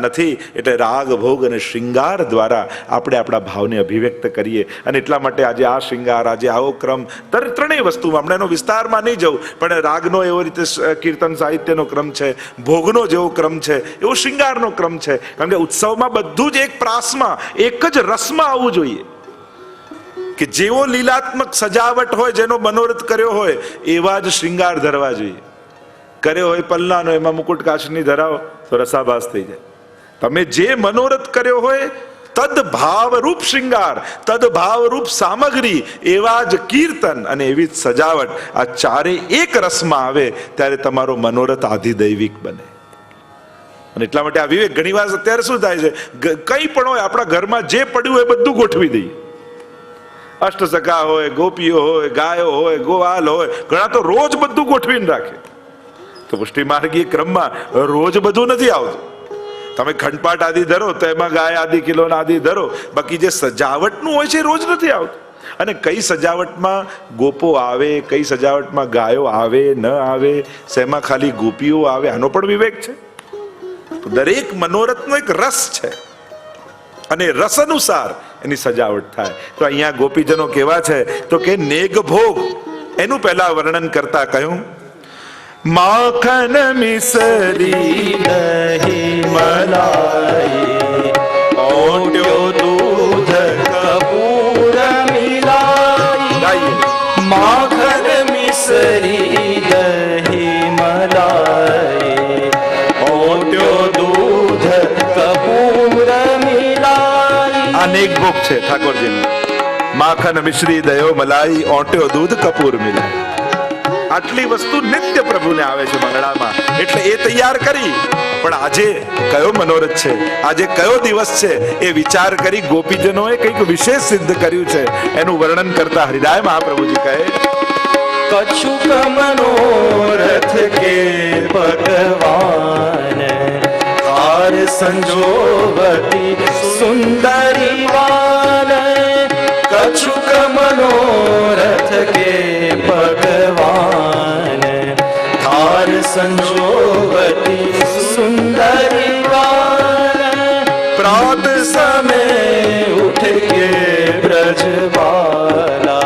નથી. એટલે રાગ, ભોગ અને શૃંગાર દ્વારા આપણે આપણા ભાવને અભિવ્યક્ત કરીએ. અને એટલા માટે આજે આ શૃંગાર, આજે આવો ક્રમ, ત્રણેય વસ્તુમાં આપણે એનો વિસ્તારમાં નહીં જવું, પણ રાગનો એવો રીતે કીર્તન સાહિત્યનો ક્રમ છે, ભોગનો જેવો ક્રમ છે એવો શૃંગારનો ક્રમ છે. કારણ કે ઉત્સવમાં બધું જ એક પ્રાસમાં, એક જ રસમાં આવવું જોઈએ. કે જેવો લીલાત્મક સજાવટ હોય, જેનો મનોરથ કર્યો હોય એવા જ શૃંગાર ધરવા જોઈએ. કર્યો હોય પલ્લાનો, એમાં મુકુટ કાચની ધરાવો તો રસાભાસ થઈ જાય. તમે જે મનોરથ કર્યો હોય તદ ભાવરૂપ શૃંગાર, તદ ભાવરૂપ સામગ્રી, એવા જ કીર્તન અને એવી જ સજાવટ, આ ચારે એક રસમાં આવે ત્યારે તમારો મનોરથ આધિદૈવિક બને. અને એટલા માટે આ વિવેક ઘણી વાર અત્યારે શું થાય છે, કંઈ પણ હોય આપણા ઘરમાં જે પડ્યું હોય બધું ગોઠવી દઈએ. અષ્ટસખા હોય, ગોપીઓ હોય, ગાયો હોય, ગોવાલ હોય, ઘણા તો રોજ બધું ગોઠવીને રાખે. તો પુષ્ટિ માર્ગીય ક્રમમાં રોજ બધું નથી આવતું. તમે ખંડપાઠ આદિ ધરો તો એમાં ગાય આદિ કિલોના આદિ ધરો, બાકી જે સજાવટનું હોય છે એ રોજ નથી આવતું. અને કઈ સજાવટમાં ગોપો આવે, કઈ સજાવટમાં ગાયો આવે ન આવે, શેમાં ખાલી ગોપીઓ આવે, આનો પણ વિવેક છે. દરેક મનોરથનો એક રસ છે અને રસ અનુસાર એની સજાવટ થાય. તો અહીંયા ગોપીજનો કેવા છે તો કે નેગ ભોગ એનું પહેલા વર્ણન કરતા કહ્યું, માખન મિસરી દહીં મલાઈ, ઓટ્યો દૂધ કપૂર મિલાઈ. માખન મિસરી દહીં મલાઈ, ઓટ્યો દૂધ કપૂર મિલાઈ. આ નેગ ભોગ છે ઠાકોરજીનો. માખન મિશ્રી દયો મલાઈ, ઓટ્યો દૂધ કપૂર મિલાઈ. આટલી વસ્તુ નિત્ય પ્રભુને આવે છે મંગળામાં, એટલે એ તૈયાર કરી. પણ આજે કયો મનોરથ છે, આજે કયો દિવસ છે, એ વિચાર કરી ગોપીજનોએ કંઈક વિશેષ સિદ્ધ કર્યું છે. એનું વર્ણન કરતા હરિરાય મહાપ્રભુજી કહે, કછુક મનોરથ કે ભગવાન, હાર સંજોવતી સુંદરી વાન. કછુક મનોરથ કે ભગવાન, હાર સંજોવતી સુંદરી વાન. समय उठ के ब्रजवाला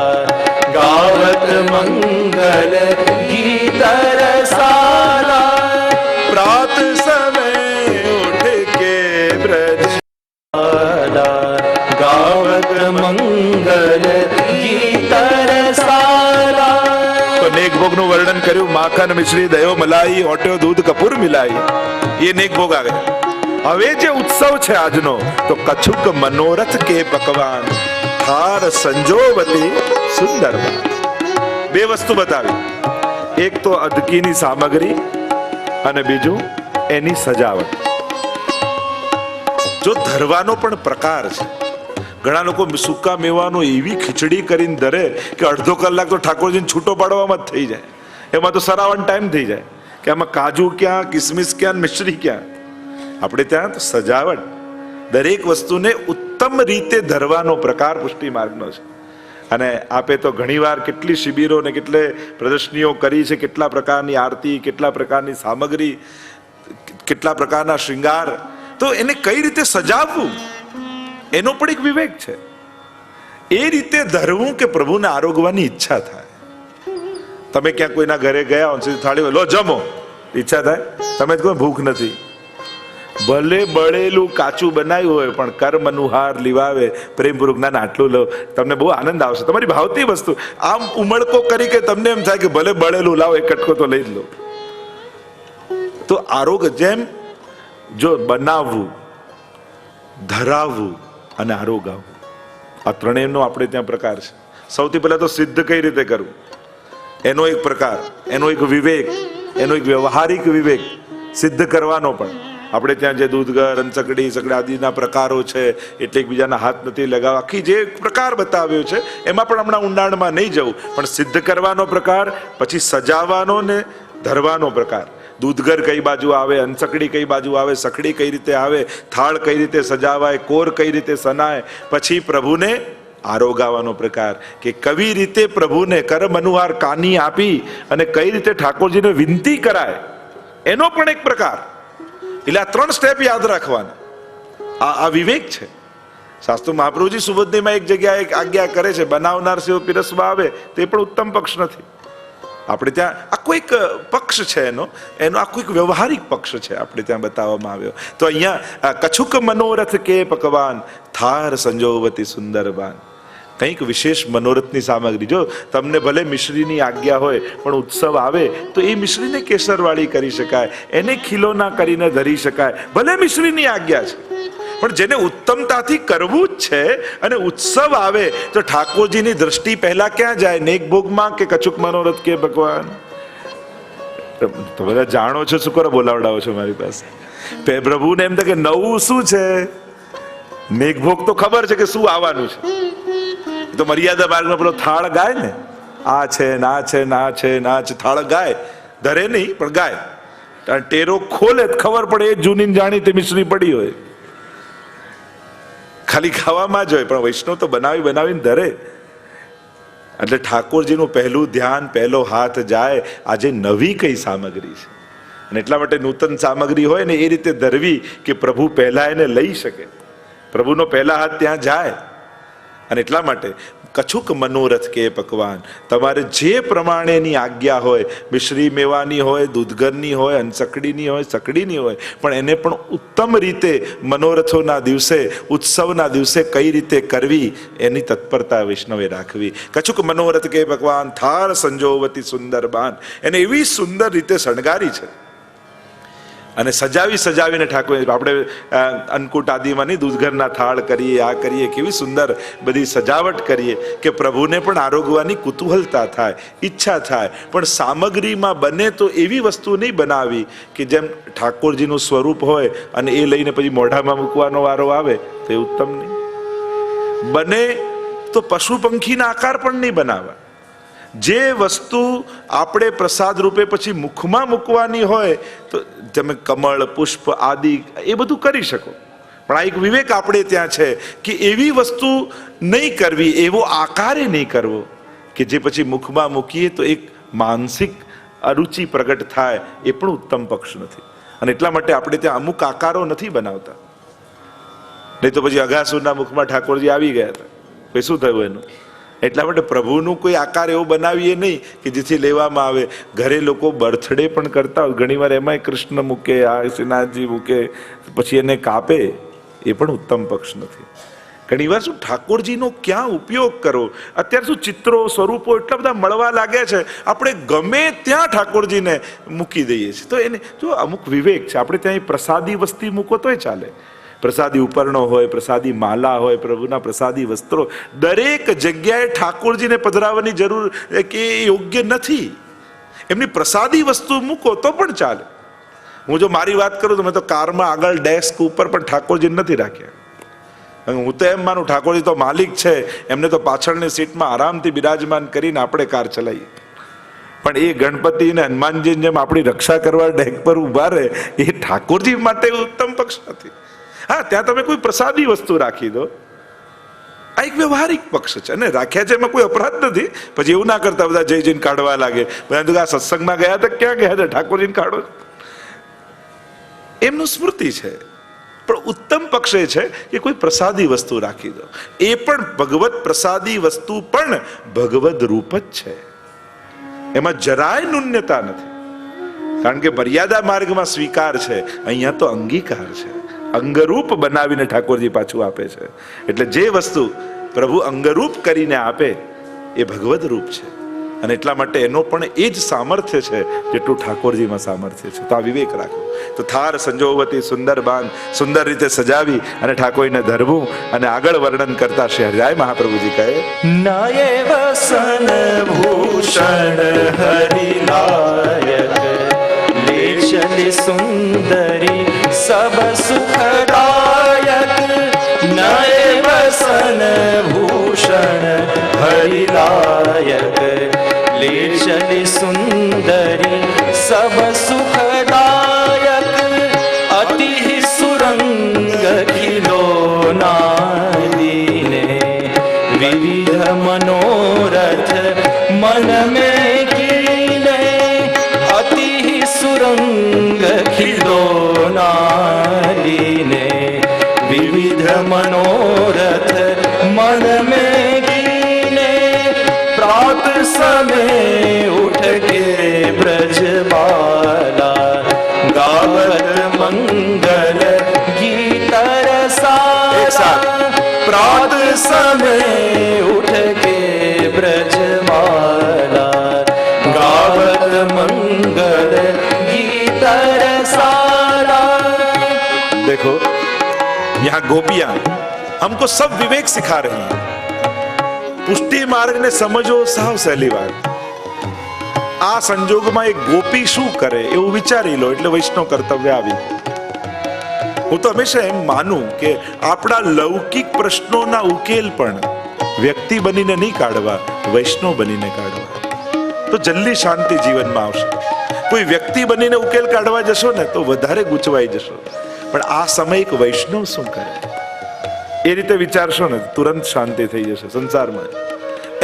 गावत मंगल गीत रसाला प्रात समय उठ के ब्रजवाला गावत मंगल गीत रसाला। તો નેક ભોગનું વર્ણન કર્યું, માખન મિશ્રી દયો મલાઈ ઓટ્યો દૂધ કપૂર મિલાઈ, એ નેક ભોગ આવે. હવે જે ઉત્સવ છે આજનો, તો કછુક મનોરથ કે પકવાન થાર સંજોવતી સુંદર. બે વસ્તુ બતાવી, એક તો અદકીની સામગ્રી અને બીજું એની સજાવટ. જો ધરવાનો પણ પ્રકાર છે. ઘણા લોકો સૂકા મેવાનો એવી ખીચડી કરીને ધરે કે અડધો કલાક તો ઠાકોરજીને છૂટો પાડવામાં જ થઈ જાય. એમાં તો સરાવન ટાઈમ થઈ જાય કે આમાં કાજુ ક્યાં, કિસમિસ ક્યાં, મિશ્રી ક્યાં. આપણે ત્યાં તો સજાવટ, દરેક વસ્તુને ઉત્તમ રીતે ધરવાનો પ્રકાર પુષ્ટિ માર્ગનો છે. અને આપે તો ઘણીવાર કેટલી શિબિરો ને કેટલે પ્રદર્શનીઓ કરી છે, કેટલા પ્રકારની આરતી, કેટલા પ્રકારની સામગ્રી, કેટલા પ્રકારના શૃંગાર. તો એને કઈ રીતે સજાવવું એનો પણ એક વિવેક છે. એ રીતે ધરવું કે પ્રભુને આરોગવાની ઈચ્છા થાય. તમે ક્યાં કોઈના ઘરે ગયા હો, સીધી થાળી લો જમો, ઈચ્છા થાય? તમે જ કહો ભૂખ નથી. ભલે બળેલું કાચું બનાવ્યું હોય પણ કર મનુહાર લીવાવે પ્રેમપૂર્વક, ના આટલું લો, તમને બહુ આનંદ આવશે. તમારી ભાવતી વસ્તુ આમ ઉમળકો કરી કે તમને એમ થાય કે ભલે બળેલું લાવો, એક કટકો તો લઈ જ લો. તો આરોગ જેમ જો બનાવવું, ધરાવવું અને આરોગાવવું, આ ત્રણેયનો આપણે ત્યાં પ્રકાર છે. સૌથી પહેલા તો સિદ્ધ કઈ રીતે કરવું એનો એક પ્રકાર, એનો એક વિવેક, એનો એક વ્યવહારિક વિવેક સિદ્ધ કરવાનો. પણ આપણે ત્યાં જે દૂધગર, અંચકડી, સકડી આદિના પ્રકારો છે, એટલે એકબીજાના હાથ નથી લગાવવા, આખી જે પ્રકાર બતાવ્યો છે એમાં પણ હમણાં ઊંડાણમાં નહીં જવું. પણ સિદ્ધ કરવાનો પ્રકાર, પછી સજાવવાનો ને ધરવાનો પ્રકાર. દૂધગર કઈ બાજુ આવે, અંચકડી કઈ બાજુ આવે, સખડી કઈ રીતે આવે, થાળ કઈ રીતે સજાવાય, કોર કઈ રીતે સનાય, પછી પ્રભુને આરોગાવાનો પ્રકાર કે કવી રીતે પ્રભુને કર મનુહાર કાની આપી અને કઈ રીતે ઠાકોરજીને વિનંતી કરાય, એનો પણ એક પ્રકાર. એટલે આ ત્રણ સ્ટેપ યાદ રાખવાના. આ વિવેક છે. શાસ્ત્રો મહાપ્રભુજી સુબોધનીમાં એક જગ્યાએ એક આજ્ઞા કરે છે, બનાવનાર સેવ પીરસવા આવે તે પણ ઉત્તમ પક્ષ નથી. આપણે ત્યાં આખો એક પક્ષ છે, એનો આખો એક વ્યવહારિક પક્ષ છે આપણે ત્યાં બતાવવામાં આવ્યો. તો અહીંયા કછુક મનોરથ કે પકવાન થાર સંજોવતી સુંદરબાન, કંઈક વિશેષ મનોરથની સામગ્રી. જો તમને ભલે મિશ્રીની આજ્ઞા હોય પણ ઉત્સવ આવે તો એ મિશ્રીને કેસરવાળી કરી શકાય, એને ખીલોના કરીને ધરી શકાય, ભલે મિશ્રીની આજ્ઞા છે. પણ જેને ઉત્તમતાથી કરવું જ છે અને ઉત્સવ આવે તો ઠાકોરજીની દ્રષ્ટિ પહેલા ક્યાં જાય? નેક ભોગમાં કે કછુક મનોરથ કે ભગવાન? તો બધા જાણો છો, શું કરો બોલાવડાવો છો મારી પાસે? પ્રભુને એમ થાય કે નવું શું છે? નેક ભોગ તો ખબર છે કે શું આવવાનું છે. તો મર્યાદા માર્ગનો પેલો થાળ ગાય ને, આ છે ના છે ના છે ના છે, થાળ ગાય, ધરે નહીં પણ ગાય. ટેરો ખોલે ખબર પડે એ જૂની જાણીતી મિશ્રી પડી હોય, ખાલી ખાવામાં જ હોય, પણ વૈષ્ણવ તો બનાવીને ધરે. એટલે ઠાકોરજીનું પહેલું ધ્યાન, પહેલો હાથ જાય આજે નવી કઈ સામગ્રી છે. અને એટલા માટે નૂતન સામગ્રી હોય ને એ રીતે ધરવી કે પ્રભુ પહેલા એને લઈ શકે, પ્રભુનો પહેલા હાથ ત્યાં જાય. અને એટલા માટે કછુક મનોરથ કે પકવાન, તમારે જે પ્રમાણેની આજ્ઞા હોય, મિશ્રી મેવાની હોય, દૂધગરની હોય, અંચકડીની હોય, સકડીની હોય, પણ એને પણ ઉત્તમ રીતે મનોરથોના દિવસે, ઉત્સવના દિવસે કઈ રીતે કરવી એની તત્પરતા વૈષ્ણવે રાખવી. કછુક મનોરથ કે ભગવાન થાર સંજોવતી સુંદરબાન, એને એવી સુંદર રીતે શણગારી છે અને સજાવીને ઠાકોર. આપણે અન્નકૂટ આદિમાં નહીં દૂધઘરના થાળ કરીએ, આ કરીએ, કેવી સુંદર બધી સજાવટ કરીએ કે પ્રભુને પણ આરોગવાની કુતૂહલતા થાય, ઈચ્છા થાય. પણ સામગ્રીમાં બને તો એવી વસ્તુ નહીં બનાવી કે જેમ ઠાકોરજીનું સ્વરૂપ હોય અને એ લઈને પછી મોઢામાં મૂકવાનો વારો આવે તો એ ઉત્તમ નહીં. બને તો પશુ પંખીના આકાર પણ નહીં બનાવવા. જે વસ્તુ આપણે પ્રસાદ રૂપે પછી મુખમાં મૂકવાની હોય તો તમે કમળ, પુષ્પ આદિ એ બધું કરી શકો, પણ આ એક વિવેક આપણે ત્યાં છે કે એવી વસ્તુ નહીં કરવી, એવો આકારે નહીં કરવો કે જે પછી મુખમાં મૂકીએ તો એક માનસિક અરુચિ પ્રગટ થાય, એ પણ ઉત્તમ પક્ષ નથી. અને એટલા માટે આપણે ત્યાં અમુક આકારો નથી બનાવતા. નહીં તો પછી અઘાસુરના મુખમાં ઠાકોરજી આવી ગયા હતા, પછી શું થયું એનું? એટલા માટે પ્રભુનું કોઈ આકાર એવો બનાવીએ નહીં કે જેથી લેવામાં આવે. ઘરે લોકો બર્થડે પણ કરતા હોય, ઘણીવાર એમાંય કૃષ્ણ મૂકે, આ શ્રીનાથજી મૂકે, પછી એને કાપે, એ પણ ઉત્તમ પક્ષ નથી. ઘણીવાર શું ઠાકોરજીનો ક્યાં ઉપયોગ કરો? અત્યારે શું ચિત્રો સ્વરૂપો એટલા બધા મળવા લાગ્યા છે, આપણે ગમે ત્યાં ઠાકોરજીને મૂકી દઈએ છીએ. તો એને જો અમુક વિવેક છે. આપણે ત્યાં પ્રસાદી વસ્તી મૂકો તોય ચાલે, પ્રસાદી ઉપરણો હોય, પ્રસાદી માલા હોય, પ્રભુના પ્રસાદી વસ્ત્રો, દરેક જગ્યાએ ઠાકોરજીને પધરાવવાની જરૂર કે યોગ્ય નથી. એમની પ્રસાદી વસ્તુ મૂકો તો પણ ચાલે. હું જો મારી વાત કરું તો મેં તો કારમાં આગળ ડેસ્ક ઉપર પણ ઠાકોરજી નથી રાખ્યા. હું તો એમ માનું ઠાકોરજી તો માલિક છે, એમને તો પાછળની સીટમાં આરામથી બિરાજમાન કરીને આપણે કાર ચલાવીએ. પણ એ ગણપતિ અને હનુમાનજીની જેમ આપણી રક્ષા કરવા ડેક પર ઉભા રહે, એ ઠાકોરજી માટે ઉત્તમ પક્ષ નથી. હા, ત્યાં તમે કોઈ પ્રસાદી વસ્તુ રાખી દો, આ એક વ્યવહારિક પક્ષ છે, અને રાખ્યા છે એમાં કોઈ અપરાધ નથી. પછી એવું ના કરતા બધા જઈ જઈને કાઢવા લાગે, બધા આ સત્સંગમાં ગયા હતા, ક્યાં ગયા હતા, ઠાકોરજીને કાઢો. એમનું સ્મૃતિ છે. પણ ઉત્તમ પક્ષ એ છે કે કોઈ પ્રસાદી વસ્તુ રાખી દો. એ પણ ભગવત પ્રસાદી વસ્તુ પણ ભગવદ રૂપ જ છે, એમાં જરાય ન્યૂનતા નથી. કારણ કે મર્યાદા માર્ગમાં સ્વીકાર છે, અહીંયા તો અંગીકાર છે. અંગરૂપ બનાવીને ઠાકોરજી પાછું આપે છે. એટલે જે વસ્તુ પ્રભુ અંગરૂપ કરીને આપે એ ભગવદ રૂપ છે, અને એટલા માટે એનો પણ એ જ સામર્થ્ય છે જેટલું ઠાકોરજીમાં સામર્થ્ય છે. તો આ વિવેક રાખો. તો થાર સંજોવતી સુંદર બાન, સુંદર રીતે સજાવી અને ઠાકોરને ધરવું. અને આગળ વર્ણન કરતા શ્રી હરિરાય મહાપ્રભુજી કહે, નયે વસન ભૂષણ હરિલાયક, લેશલી સુંદરી સબ સુખદાયક. નયે વસન ભૂષણ હરિલાયક, લેશલી સુંદરી સબ સુખદાયક. અતિ સુરંગ ખિલોનાદીને, વિવિધ મનોરથ મન में कीने. अति सुरंग खिलोनादीने, विविध मनोरथ मन में कीने. प्रात समय उठ के ब्रज बाला, गावत मंगल गीत रसाला. प्रात समय उठ के ब्रज माला, गावत मंगल गीत रसाला. देखो यहाँ गोपियां हमको सब विवेक सिखा रही हैं. પુષ્ટિ માર્ગને સમજો સાવ સહેલી વાત. આ સંજોગમાં એક ગોપી શું કરે એવું વિચારી લો એટલે વૈષ્ણવ કર્તવ્ય આવી. હું તો હંમેશા એમ માનું કે આપણા લૌકિક પ્રશ્નોના ઉકેલ પણ વ્યક્તિ બનીને નહીં કાઢવા, વૈષ્ણવ બનીને કાઢવા, તો જલ્દી શાંતિ જીવનમાં આવશે. કોઈ વ્યક્તિ બનીને ઉકેલ કાઢવા જશો ને તો વધારે ગૂંચવાઈ જશો. પણ આ સમય એક વૈષ્ણવ શું કરે એ રીતે વિચારશો ને તુરંત શાંતિ થઈ જશે સંસારમાં.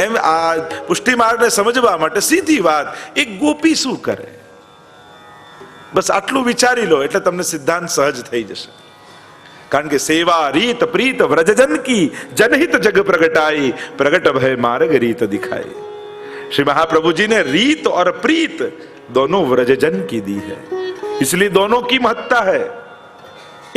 એમ આ પુષ્ટિ માર્ગને સમજવા માટે સીધી વાત, એક ગોપી શું કરે, બસ આટલું વિચારી લો એટલે તમને સિદ્ધાંત સહજ થઈ જશે. કારણ કે સેવા રીત પ્રીત વ્રજજન કી, જનહિત જગ પ્રગટાઈ, પ્રગટ ભય માર્ગ રીત દિખાઈ. श्री महाप्रभु जी ने रीत और प्रीत दोनों व्रजजन की दी है, इसलिए दोनों की महत्ता है.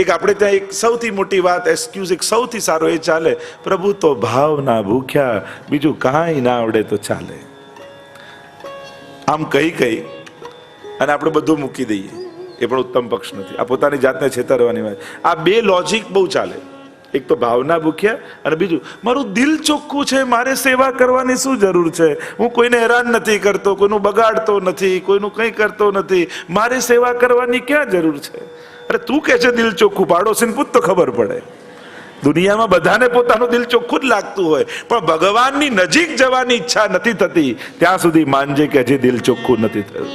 એક આપણે ત્યાં એક સૌથી મોટી વાત એક્સક્યુઝ એક સૌથી સારો એ ચાલે, પ્રભુ તો ભાવના ભૂખ્યા, બીજું કાંઈ ના આવડે તો ચાલે. આમ કહી અને આપણે બધું મૂકી દઈએ એ પણ ઉત્તમ પક્ષ નથી. આ પોતાની જાતને છેતરવાની વાત. આ બે લોજિક બહુ ચાલે. એક તો ભાવના ભૂખ્યા અને બીજું મારું દિલ ચોખ્ખું છે, મારે સેવા કરવાની શું જરૂર છે, હું કોઈને હેરાન નથી કરતો, કોઈનું બગાડતો નથી, કોઈનું કંઈ કરતો નથી, મારે સેવા કરવાની ક્યાં જરૂર છે. અરે તું કે છે દિલ ચોખ્ખું, પાડોશીને પૂછ તો ખબર પડે. દુનિયામાં બધાને પોતાનું દિલ ચોખ્ખું જ લાગતું હોય, પણ ભગવાનની નજીક જવાની ઈચ્છા નથી થતી ત્યાં સુધી માનજે કે હજી દિલ ચોખ્ખું નથી થયું.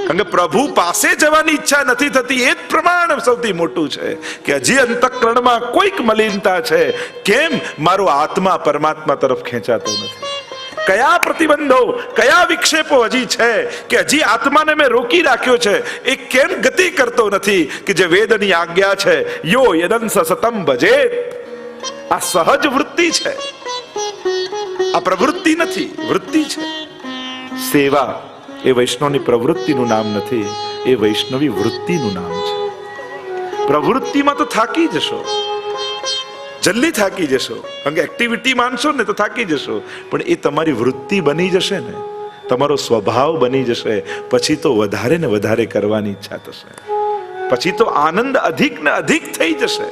કારણ કે પ્રભુ પાસે જવાની ઈચ્છા નથી થતી એ જ પ્રમાણ સૌથી મોટું છે કે હજી અંતઃકરણમાં કોઈક મલિનતા છે. કેમ? મારો આત્મા પરમાત્મા તરફ ખેંચાતો નથી. કયા પ્રતિબંધો, કયા વિક્ષેપો હજી છે કે હજી આત્માને મેં રોકી રાખ્યો છે? એ કેમ ગતિ કરતો નથી કે જે વેદની આજ્ઞા છે, યો યદંસ સતમ ભજે. આ સહજ વૃત્તિ છે, આ પ્રવૃત્તિ નથી, વૃત્તિ છે. સેવા એ વૈષ્ણવની પ્રવૃત્તિનું નામ નથી, એ વૈષ્ણવી વૃત્તિનું નામ છે. પ્રવૃત્તિમાં તો થાકી જશો, જલ્દી થાકી જશો, કારણ કે એક્ટિવિટી માનશો ને તો થાકી જશો, પણ એ તમારી વૃત્તિ બની જશે ને, તમારો સ્વભાવ બની જશે, પછી તો વધારે ને વધારે કરવાની ઈચ્છા થશે, પછી તો આનંદ અધિક ને અધિક થઈ જશે.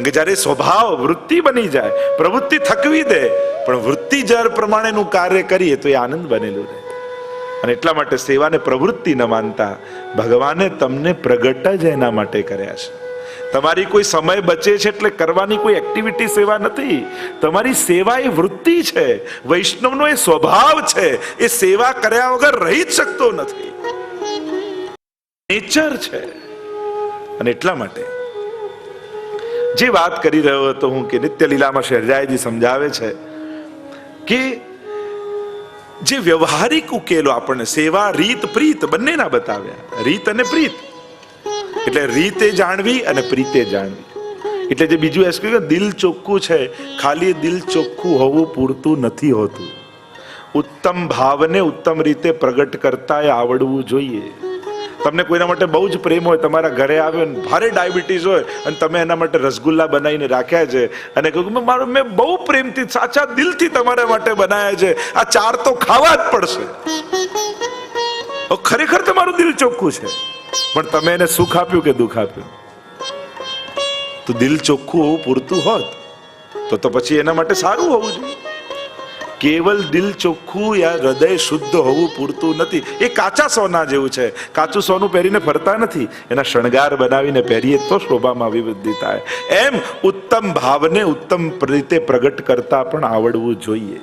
કે જ્યારે સ્વભાવ વૃત્તિ બની જાય, પ્રવૃત્તિ થકવી દે, પણ વૃત્તિ જ્યારે પ્રમાણેનું કાર્ય કરીએ તો એ આનંદ બનેલું રહે. અને એટલા માટે સેવાને પ્રવૃત્તિ ન માનતા, ભગવાને તમને પ્રગટ જ એના માટે કર્યા છે. તમારી કોઈ સમય બચે છે એટલે કરવાની કોઈ એક્ટિવિટી સેવા નથી. તમારી સેવા એ વૃત્તિ છે, વૈષ્ણવનો એ સ્વભાવ છે. એ સેવા કર્યા વગર રહી જ શકતો નથી, નેચર છે. અને એટલા માટે જે વાત કરી રહ્યો હતો હું કે નિત્ય લીલામાં શહેજાયજી સમજાવે છે કે જે વ્યવહારિક ઉકેલો આપણને સેવા રીત પ્રીત બંનેના બતાવ્યા. રીત અને પ્રીત એટલે રીતે જાણવી અને પ્રીતે જાણવી. એટલે જે બીજું એસ કે દિલ ચોખ્ખું છે, ખાલી દિલ ચોખ્ખું હોવું પૂરતું નથી હોતું. ઉત્તમ ભાવને ઉત્તમ રીતે પ્રગટ કરતા આવડવું જોઈએ. તમને કોઈના માટે બહુ જ પ્રેમ હોય, તમારા ઘરે આવ્યો ને ભારે ડાયાબિટીસ હોય અને તમે એના માટે રસગુલ્લા બનાવીને રાખ્યા છે અને કહ્યું મેં બહુ પ્રેમથી સાચા દિલથી તમારા માટે બનાવ્યા છે, આ 4 તો ખાવા જ પડશે. ખરેખર તમારું દિલ ચોખ્ખું છે, પણ તમે એને સુખ આપ્યું કે દુઃખ આપ્યું? તો દિલ ચોખ્ખું હોવું પૂરતું હોત તો પછી એના માટે સારું હોવું જોઈએ. કેવલ દિલ ચોખ્ખું યા હૃદય શુદ્ધ હોવું પૂરતું નથી. એ કાચા સોના જેવું છે. કાચું સોનું પહેરીને ફરતા નથી, એના શણગાર બનાવીને પહેરીએ તો શોભામાં વિવૃદ્ધિ થાય. એમ ઉત્તમ ભાવને ઉત્તમ રીતે પ્રગટ કરતા પણ આવડવું જોઈએ.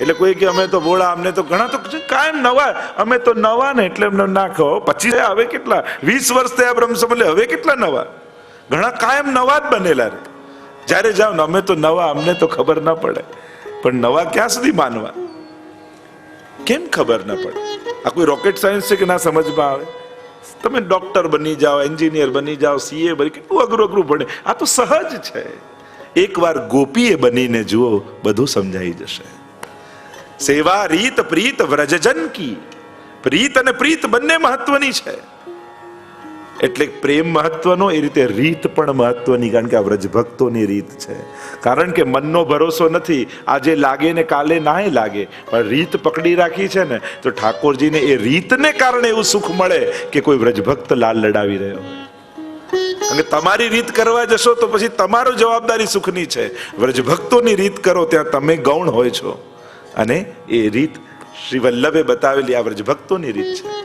એટલે કોઈ કે અમે તો ભોળા, અમને તો ઘણા તો કાયમ નવા, અમે તો નવા ને એટલે એમને ના કહો. 25 હવે કેટલા 20 વર્ષ થયા બ્રહ્મ સમલે, હવે કેટલા નવા? ઘણા કાયમ નવા જ બનેલા રે. જ્યારે જાઓ ને અમે તો નવા, અમને તો ખબર ના પડે. પણ નવા ક્યાં સુધી માનવા? કેમ ખબર ના પડે? આ કોઈ રોકેટ સાયન્સ છે કે ના સમજમાં આવે? તમે ડોક્ટર બની જાઓ, એન્જિનિયર બની જાઓ, સીએ બની, કેટલું અઘરું પડે. આ તો સહજ છે. એકવાર ગોપીએ બનીને જુઓ, બધું સમજાઈ જશે. સેવા રીત પ્રીત વ્રજજન કી. પ્રીત અને પ્રીત બંને મહત્વની છે. એટલે પ્રેમ મહત્વનો, એ રીતે રીત પણ મહત્વની, કારણ કે આ વ્રજભક્તોની રીત છે. કારણ કે મનનો ભરોસો નથી, આજે લાગે ને કાલે નાય લાગે, પણ રીત પકડી રાખી છે ને તો ઠાકોરજીને એ રીતને કારણે એવું સુખ મળે કે કોઈ વ્રજભક્ત લાલ લડાવી રહ્યો. અને તમારી રીત કરવા જશો તો પછી તમારો જવાબદારી સુખની છે. વ્રજભક્તોની રીત કરો ત્યાં તમે ગૌણ હોય છો. અને એ રીત શ્રી વલ્લભે બતાવેલી આ વ્રજભક્તોની રીત છે.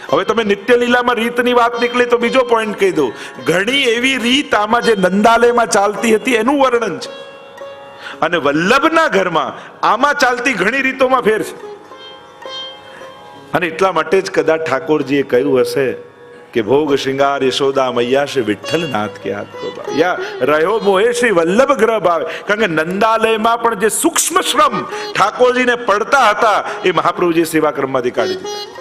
હવે તમે નિત્ય લીલામાં રીતની વાત નીકળી તો બીજો પોઈન્ટ કહી દઉં. ઘણી એવી રીત આમાં જે નંદાલયમાં ચાલતી હતી એનું વર્ણન છે, અને વલ્લભના ઘરમાં આમાં ચાલતી ઘણી રીતોમાં ફેર છે. અને એટલા માટે જ કદાચ ઠાકોરજીએ કહ્યું હશે કે ભોગ શ્રૃંગાર યશોદા મૈયા શ્રી વિઠ્ઠલનાથ કે હાથ કો ભાવ, યા રહ્યો મોહે શ્રી વલ્લભ ગ્રહ ભાવે. કારણ કે નંદાલયમાં પણ જે સૂક્ષ્મ શ્રમ ઠાકોરજીને પડતા હતા એ મહાપ્રભુજી સેવા ક્રમમાંથી કાઢી દીધા.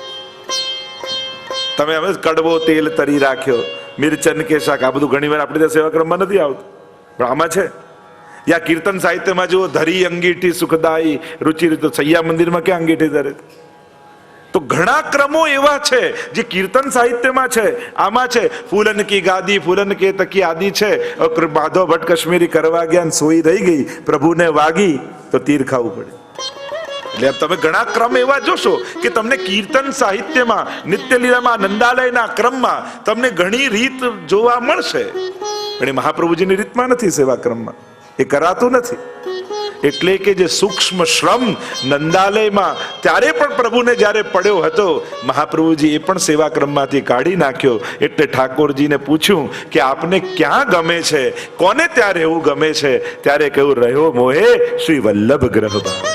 તમે હવે કડવો તેલ તરી રાખ્યો, મિરચન કે શાક, આ બધું ઘણી વાર આપણી ત્યાં સેવા ક્રમમાં નથી આવતું, પણ આમાં છે. યા કીર્તન સાહિત્યમાં જુઓ, ધરી અંગીઠી સુખદાયી રુચિ, તો સૈયા મંદિરમાં ક્યાં અંગીઠી ધરે? તો ઘણા ક્રમો એવા છે જે કીર્તન સાહિત્યમાં છે, આમાં છે. ફૂલન કી ગાદી ફૂલન કે તકી આદિ છે. માધવ ભટ્ટ કાશ્મીરી કરવા ગયા, સોઈ રહી ગઈ, પ્રભુને વાગી તો તીર ખાવું પડે. એટલે તમે ઘણા ક્રમ એવા જોશો કે તમને કીર્તન સાહિત્યમાં, નિત્ય લીલામાં, નંદાલયના ક્રમમાં તમને ઘણી રીત જોવા મળશે, પણ એ મહાપ્રભુજીની રીતમાં નથી, સેવા ક્રમમાં એ કરાતું નથી. એટલે કે જે સૂક્ષ્મ શ્રમ નંદાલયમાં ત્યારે પણ પ્રભુને જ્યારે પડ્યો હતો, મહાપ્રભુજી એ પણ સેવા ક્રમમાંથી કાઢી નાખ્યો. એટલે ઠાકોરજીને પૂછ્યું કે આપને ક્યાં ગમે છે, કોને ત્યાં રહેવું ગમે છે? ત્યારે કહ્યું, રહ્યો મોહે શ્રી વલ્લભ ગ્રહ ભાવે.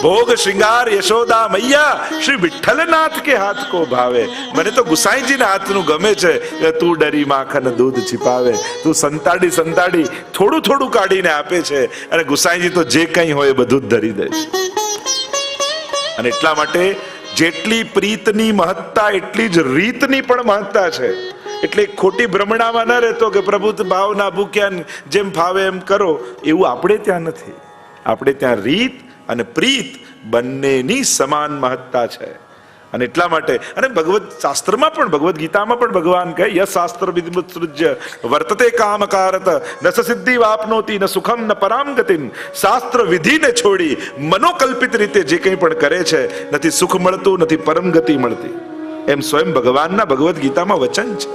ભોગ શ્રૃંગાર યશોદા મૈયા શ્રી વિઠ્ઠલનાથ કે હાથ કો ભાવે. મને તો ગુસાઈજીના હાથનું ગમે છે કે તું ડરી માખન દૂધ छिपावे. તું સંતાડી સંતાડી થોડું થોડું કાઢીને આપે છે અને ગુસાઈજી તો જે કંઈ હોય બધું જ ધરી દે છે. અને એટલા માટે જેટલી પ્રીતની મહત્તા એટલી જ રીતની પણ મહત્તા છે. એટલે ખોટી ભ્રમણામાં ન રહેતો કે પ્રભુ ભાવના ભૂખ્યા જેમ ફાવે એમ કરો, એવું આપણે ત્યાં નથી. આપણે ત્યાં રીત અને પ્રીત બંનેની સમાન મહત્તા છે. અને એટલા માટે અને ભગવત શાસ્ત્રમાં પણ, ભગવદ્ ગીતામાં પણ ભગવાન કહે યસ શાસ્ત્ર વિધિમુત્સૃજ્ય વર્તતે કામકારત ન સિદ્ધિ વાપનોતી ન સુખમ ન પરામ ગતિમ. શાસ્ત્ર વિધિને છોડી મનોકલ્પિત રીતે જે કંઈ પણ કરે છે નથી સુખ મળતું, નથી પરમ ગતિ મળતી, એમ સ્વયં ભગવાનના ભગવદ્ ગીતામાં વચન છે.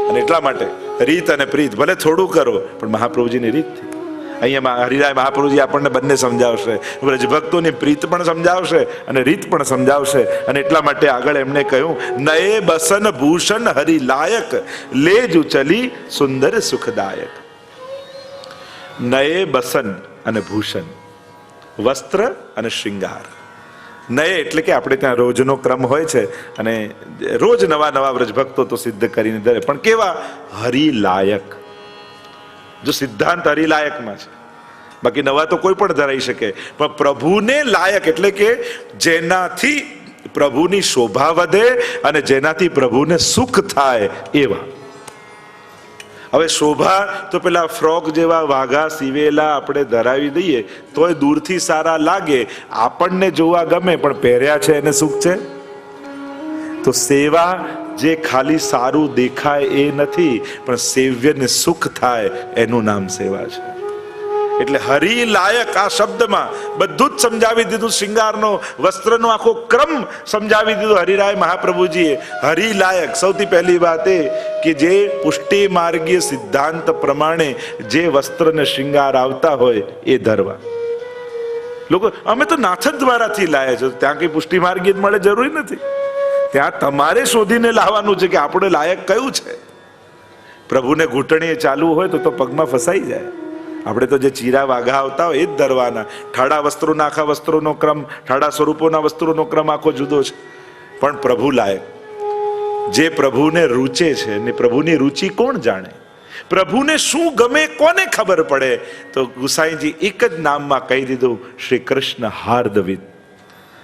અને એટલા માટે રીત અને પ્રીત ભલે થોડું કરો પણ મહાપ્રભુજીની રીતથી. અહીંયા હરિરાય મહાપ્રભુજી આપણને બંને સમજાવશે. વ્રજભક્તોની પ્રીત પણ સમજાવશે અને રીત પણ સમજાવશે. અને એટલા માટે આગળ એમને કહ્યું નયે બસન ભૂષણ હરિ લાયક લેજુ ચલી સુંદર સુખદાયક. નયે બસન અને ભૂષણ, વસ્ત્ર અને શ્રૃંગાર. નયે એટલે કે આપણે ત્યાં રોજનો ક્રમ હોય છે અને રોજ નવા નવા વ્રજભક્તો તો સિદ્ધ કરીને ધરે, પણ કેવા હરિલાયક. જો સિદ્ધાંત હરિલાયકમાં છે, બાકી નવા તો કોઈ પણ ધરાઈ શકે, પણ પ્રભુને લાયક એટલે કે જેનાથી પ્રભુની શોભા વધે અને જેનાથી પ્રભુને સુખ થાય એવા. હવે શોભા તો પેલા ફ્રોક જેવા વાઘા સીવેલા આપણે ધરાવી દઈએ તોય દૂરથી સારા લાગે, આપણને જોવા ગમે, પણ પહેર્યા છે એને સુખ છે. તો સેવા જે ખાલી સારું દેખાય એ નથી, પણ સેવ્યને સુખ થાય એનું નામ સેવા છે. એટલે હરિલાયક આ શબ્દમાં બધું જ સમજાવી દીધું. શૃંગારનો, વસ્ત્રનો આખો ક્રમ સમજાવી દીધો હરિરાય મહાપ્રભુજીએ. હરિલાયક સૌથી પહેલી વાત એ કે જે પુષ્ટિ માર્ગીય સિદ્ધાંત પ્રમાણે જે વસ્ત્ર ને શૃંગાર આવતા હોય એ ધરવા. લોકો અમે તો નાથ જ દ્વારાથી લાયા છે, ત્યાં કઈ પુષ્ટિ માર્ગીય મળે જરૂરી નથી. ત્યાં તમારે શોધીને લાવવાનું છે કે આપણે લાયક કયું છે. પ્રભુને ઘૂંટણીએ ચાલવું હોય તો પગમાં ફસાઈ જાય. આપણે તો જે ચીરા વાઘા આવતા હોય એ જ ધરવાના. ઠાડા વસ્ત્રોના આખા વસ્ત્રોનો ક્રમ, ઠાડા સ્વરૂપોના વસ્ત્રોનો ક્રમ આખો જુદો છે. પણ પ્રભુ લાયક, જે પ્રભુને રૂચે છે ને પ્રભુની રુચિ કોણ જાણે, પ્રભુને શું ગમે કોને ખબર પડે. તો ગુસાઈજી એક જ નામમાં કહી દીધું શ્રી કૃષ્ણ હાર્દવિદ.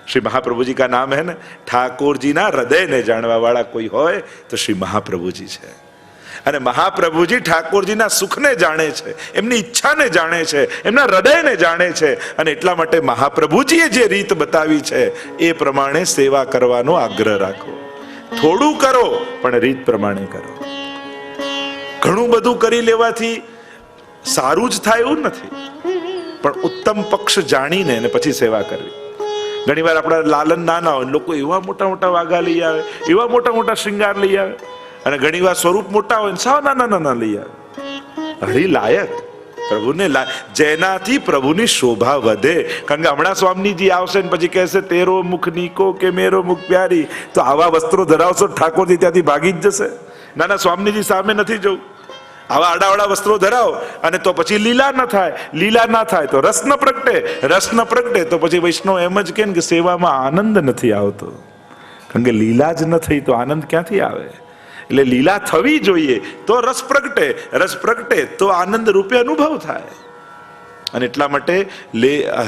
श्री महाप्रभु जी का नाम है ना, ठाकुर जी ना हृदय ने जानवा वाला कोई होय तो श्री महाप्रभु जी है. અને મહાપ્રભુજી ઠાકોરજીના સુખને જાણે છે, એમની ઈચ્છાને જાણે છે, એમના હૃદયને જાણે છે. અને એટલા માટે મહાપ્રભુજીએ જે રીત બતાવી છે એ પ્રમાણે સેવા કરવાનો આગ્રહ રાખો. થોડું કરો પણ રીત પ્રમાણે કરો. ઘણું બધું કરી લેવાથી સારું જ થાય એવું નથી, પણ ઉત્તમ પક્ષ જાણીને અને પછી સેવા કરવી. ઘણી વાર આપણા લાલન નાના હોય, લોકો એવા મોટા મોટા વાઘા લઈ આવે, એવા મોટા મોટા શ્રૃંગાર લઈ આવે, અને ઘણી વાર સ્વરૂપ મોટા હોય સાવ નાના નાના લઈ આવે. હરિલાયક પ્રભુને જેનાથી પ્રભુની શોભા વધે. કારણ કે હમણાં સ્વામીજી આવશે ને પછી કહેશે તેરો મુખ નીકો કે મેરો મુખ પ્યારી, તો આવા વસ્ત્રો ધરાવશો ઠાકોરજી ત્યાંથી ભાગી જ જશે. ના ના, સ્વામીજી સામે નથી જવું. આવા આડાવાળા વસ્ત્રો ધરાવો અને તો પછી લીલા ન થાય, લીલા ના થાય તો રસ ન પ્રગટે, રસ ન પ્રગટે તો પછી વૈષ્ણવ એમ જ કે સેવામાં આનંદ નથી આવતો. કારણ કે લીલા જ ન થઈ તો આનંદ ક્યાંથી આવે. એટલે લીલા થવી જોઈએ તો રસ પ્રગટે, રસ પ્રગટે તો આનંદ રૂપે અનુભવ થાય. અને એટલા માટે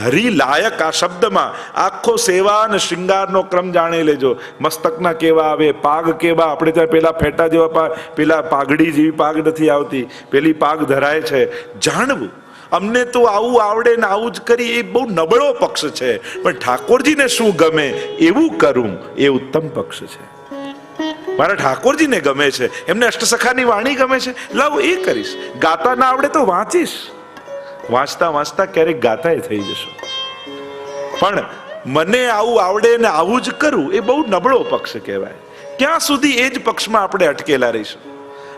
હરિલાયક આ શબ્દમાં આખો સેવા અને શૃંગારનો ક્રમ જાણી લેજો. મસ્તકના કેવા આવે, પાગ કેવા, આપણે ત્યાં પેલા ફેટા જેવા પેલા પાઘડી જેવી પાગ નથી આવતી, પેલી પાગ ધરાય છે. જાણવું, અમને તો આવું આવડે ને આવું જ કરી એ બહુ નબળો પક્ષ છે, પણ ઠાકોરજીને શું ગમે એવું કરું એ ઉત્તમ પક્ષ છે. મારા ઠાકોરજીને ગમે છે, એમને અષ્ટસખાની વાણી ગમે છે, લાવ એ કરીશ. ગાતા ના આવડે તો વાંચીશ, વાંચતા વાંચતા ક્યારેક ગાતાય થઈ જશો. પણ મને આવું આવડે ને આવું જ કરું એ બહુ નબળો પક્ષ કહેવાય. ક્યાં સુધી એ જ પક્ષમાં આપણે અટકેલા રહીશું.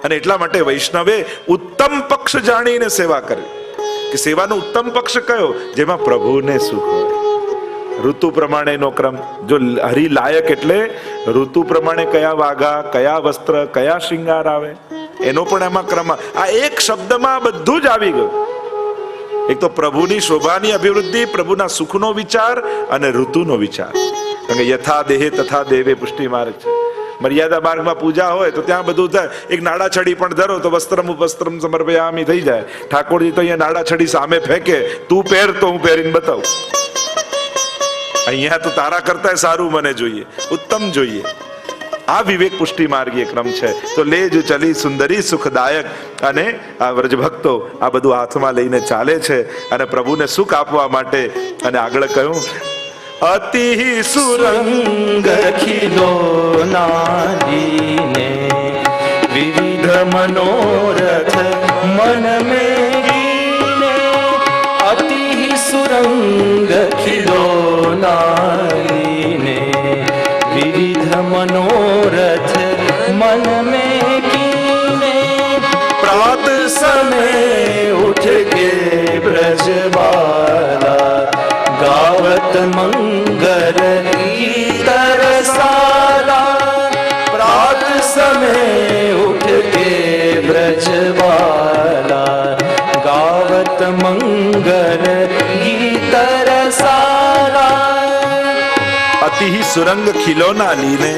અને એટલા માટે વૈષ્ણવે ઉત્તમ પક્ષ જાણીને સેવા કરવી. કે સેવાનો ઉત્તમ પક્ષ કયો? જેમાં પ્રભુને સુખ હોય. ઋતુ પ્રમાણેનો ક્રમ. જો હરિલાયક એટલે ઋતુ પ્રમાણે કયા વાઘા, કયા વસ્ત્ર, કયા શૃંગાર આવે એનો પણ એમાં ક્રમ. આ એક શબ્દમાં બધું જ આવી ગયું. એક તો પ્રભુની શોભાની અભિવૃદ્ધિ, પ્રભુના સુખનો વિચાર અને ઋતુનો વિચાર. કારણ કે યથા દેહે તથા દેવે પુષ્ટિ માર્ગ છે. મર્યાદા માર્ગમાં પૂજા હોય તો ત્યાં બધું થાય. એક નાડા છડી પણ ધરો તો વસ્ત્રમ વસ્ત્રમ સમર્પયામિ થઈ જાય. ઠાકોરજી તો અહીંયા નાડા છડી સામે ફેંકે, તું પહેર તો હું પહેરીને બતાવું. અહીંયા તો તારા કરતા સારું મને જોઈએ, ઉત્તમ જોઈએ. આ વિવેક પુષ્ટિ માર્ગીય ક્રમ છે. તો લેજ ચલી સુંદરી સુખદાયક, અને આ વ્રજભક્તો આ બધું હાથમાં લઈને ચાલે છે અને પ્રભુને સુખ આપવા માટે. અને આગળ કહ્યું, અતિ સુરંગ ખીલો નાલીને વિવિધ મનોરથ મન में कीने. अति सुरंग खिलो नालीने विविध मनोरथ मन में कीने. प्रात समय उठ के ब्रजबाला गावत मंगल गीत रसाला. प्रात समय उठ के ब्रजबाला गावत मंगल गीत रसाला. अति ही सुरंग खिलौना लीने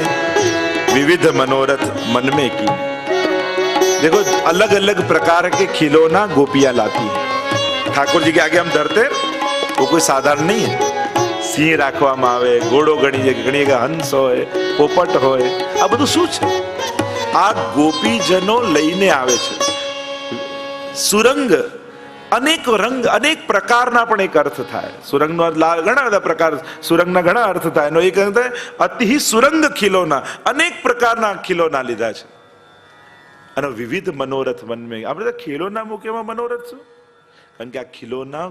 विविध मनोरथ मन में की. देखो अलग अलग प्रकार के खिलौना गोपियां लाती है. ठाकुर जी के आगे हम धरते, वो कोई साधारण नहीं है. સિંહ રાખવામાં આવે, ઘોડો ઘણી જગ્યાએ હંસ હોય, પોપટ હોય. આ બધું શું છે? આ ગોપીજનો લઈને આવે છે. સુરંગ અનેક રંગ, અનેક પ્રકારના પણ એક અર્થ થાય. સુરંગનો ઘણા બધા પ્રકાર, સુરંગના ઘણા અર્થ થાય. એનો એક અર્થ થાય અતિ સુરંગ ખિલોના, અનેક પ્રકારના ખિલોના લીધા છે. અને વિવિધ મનોરથ મન મેં. આપણે ખિલોના મૂકે એમાં મનોરથ શું? કારણ કે આ ખિલોના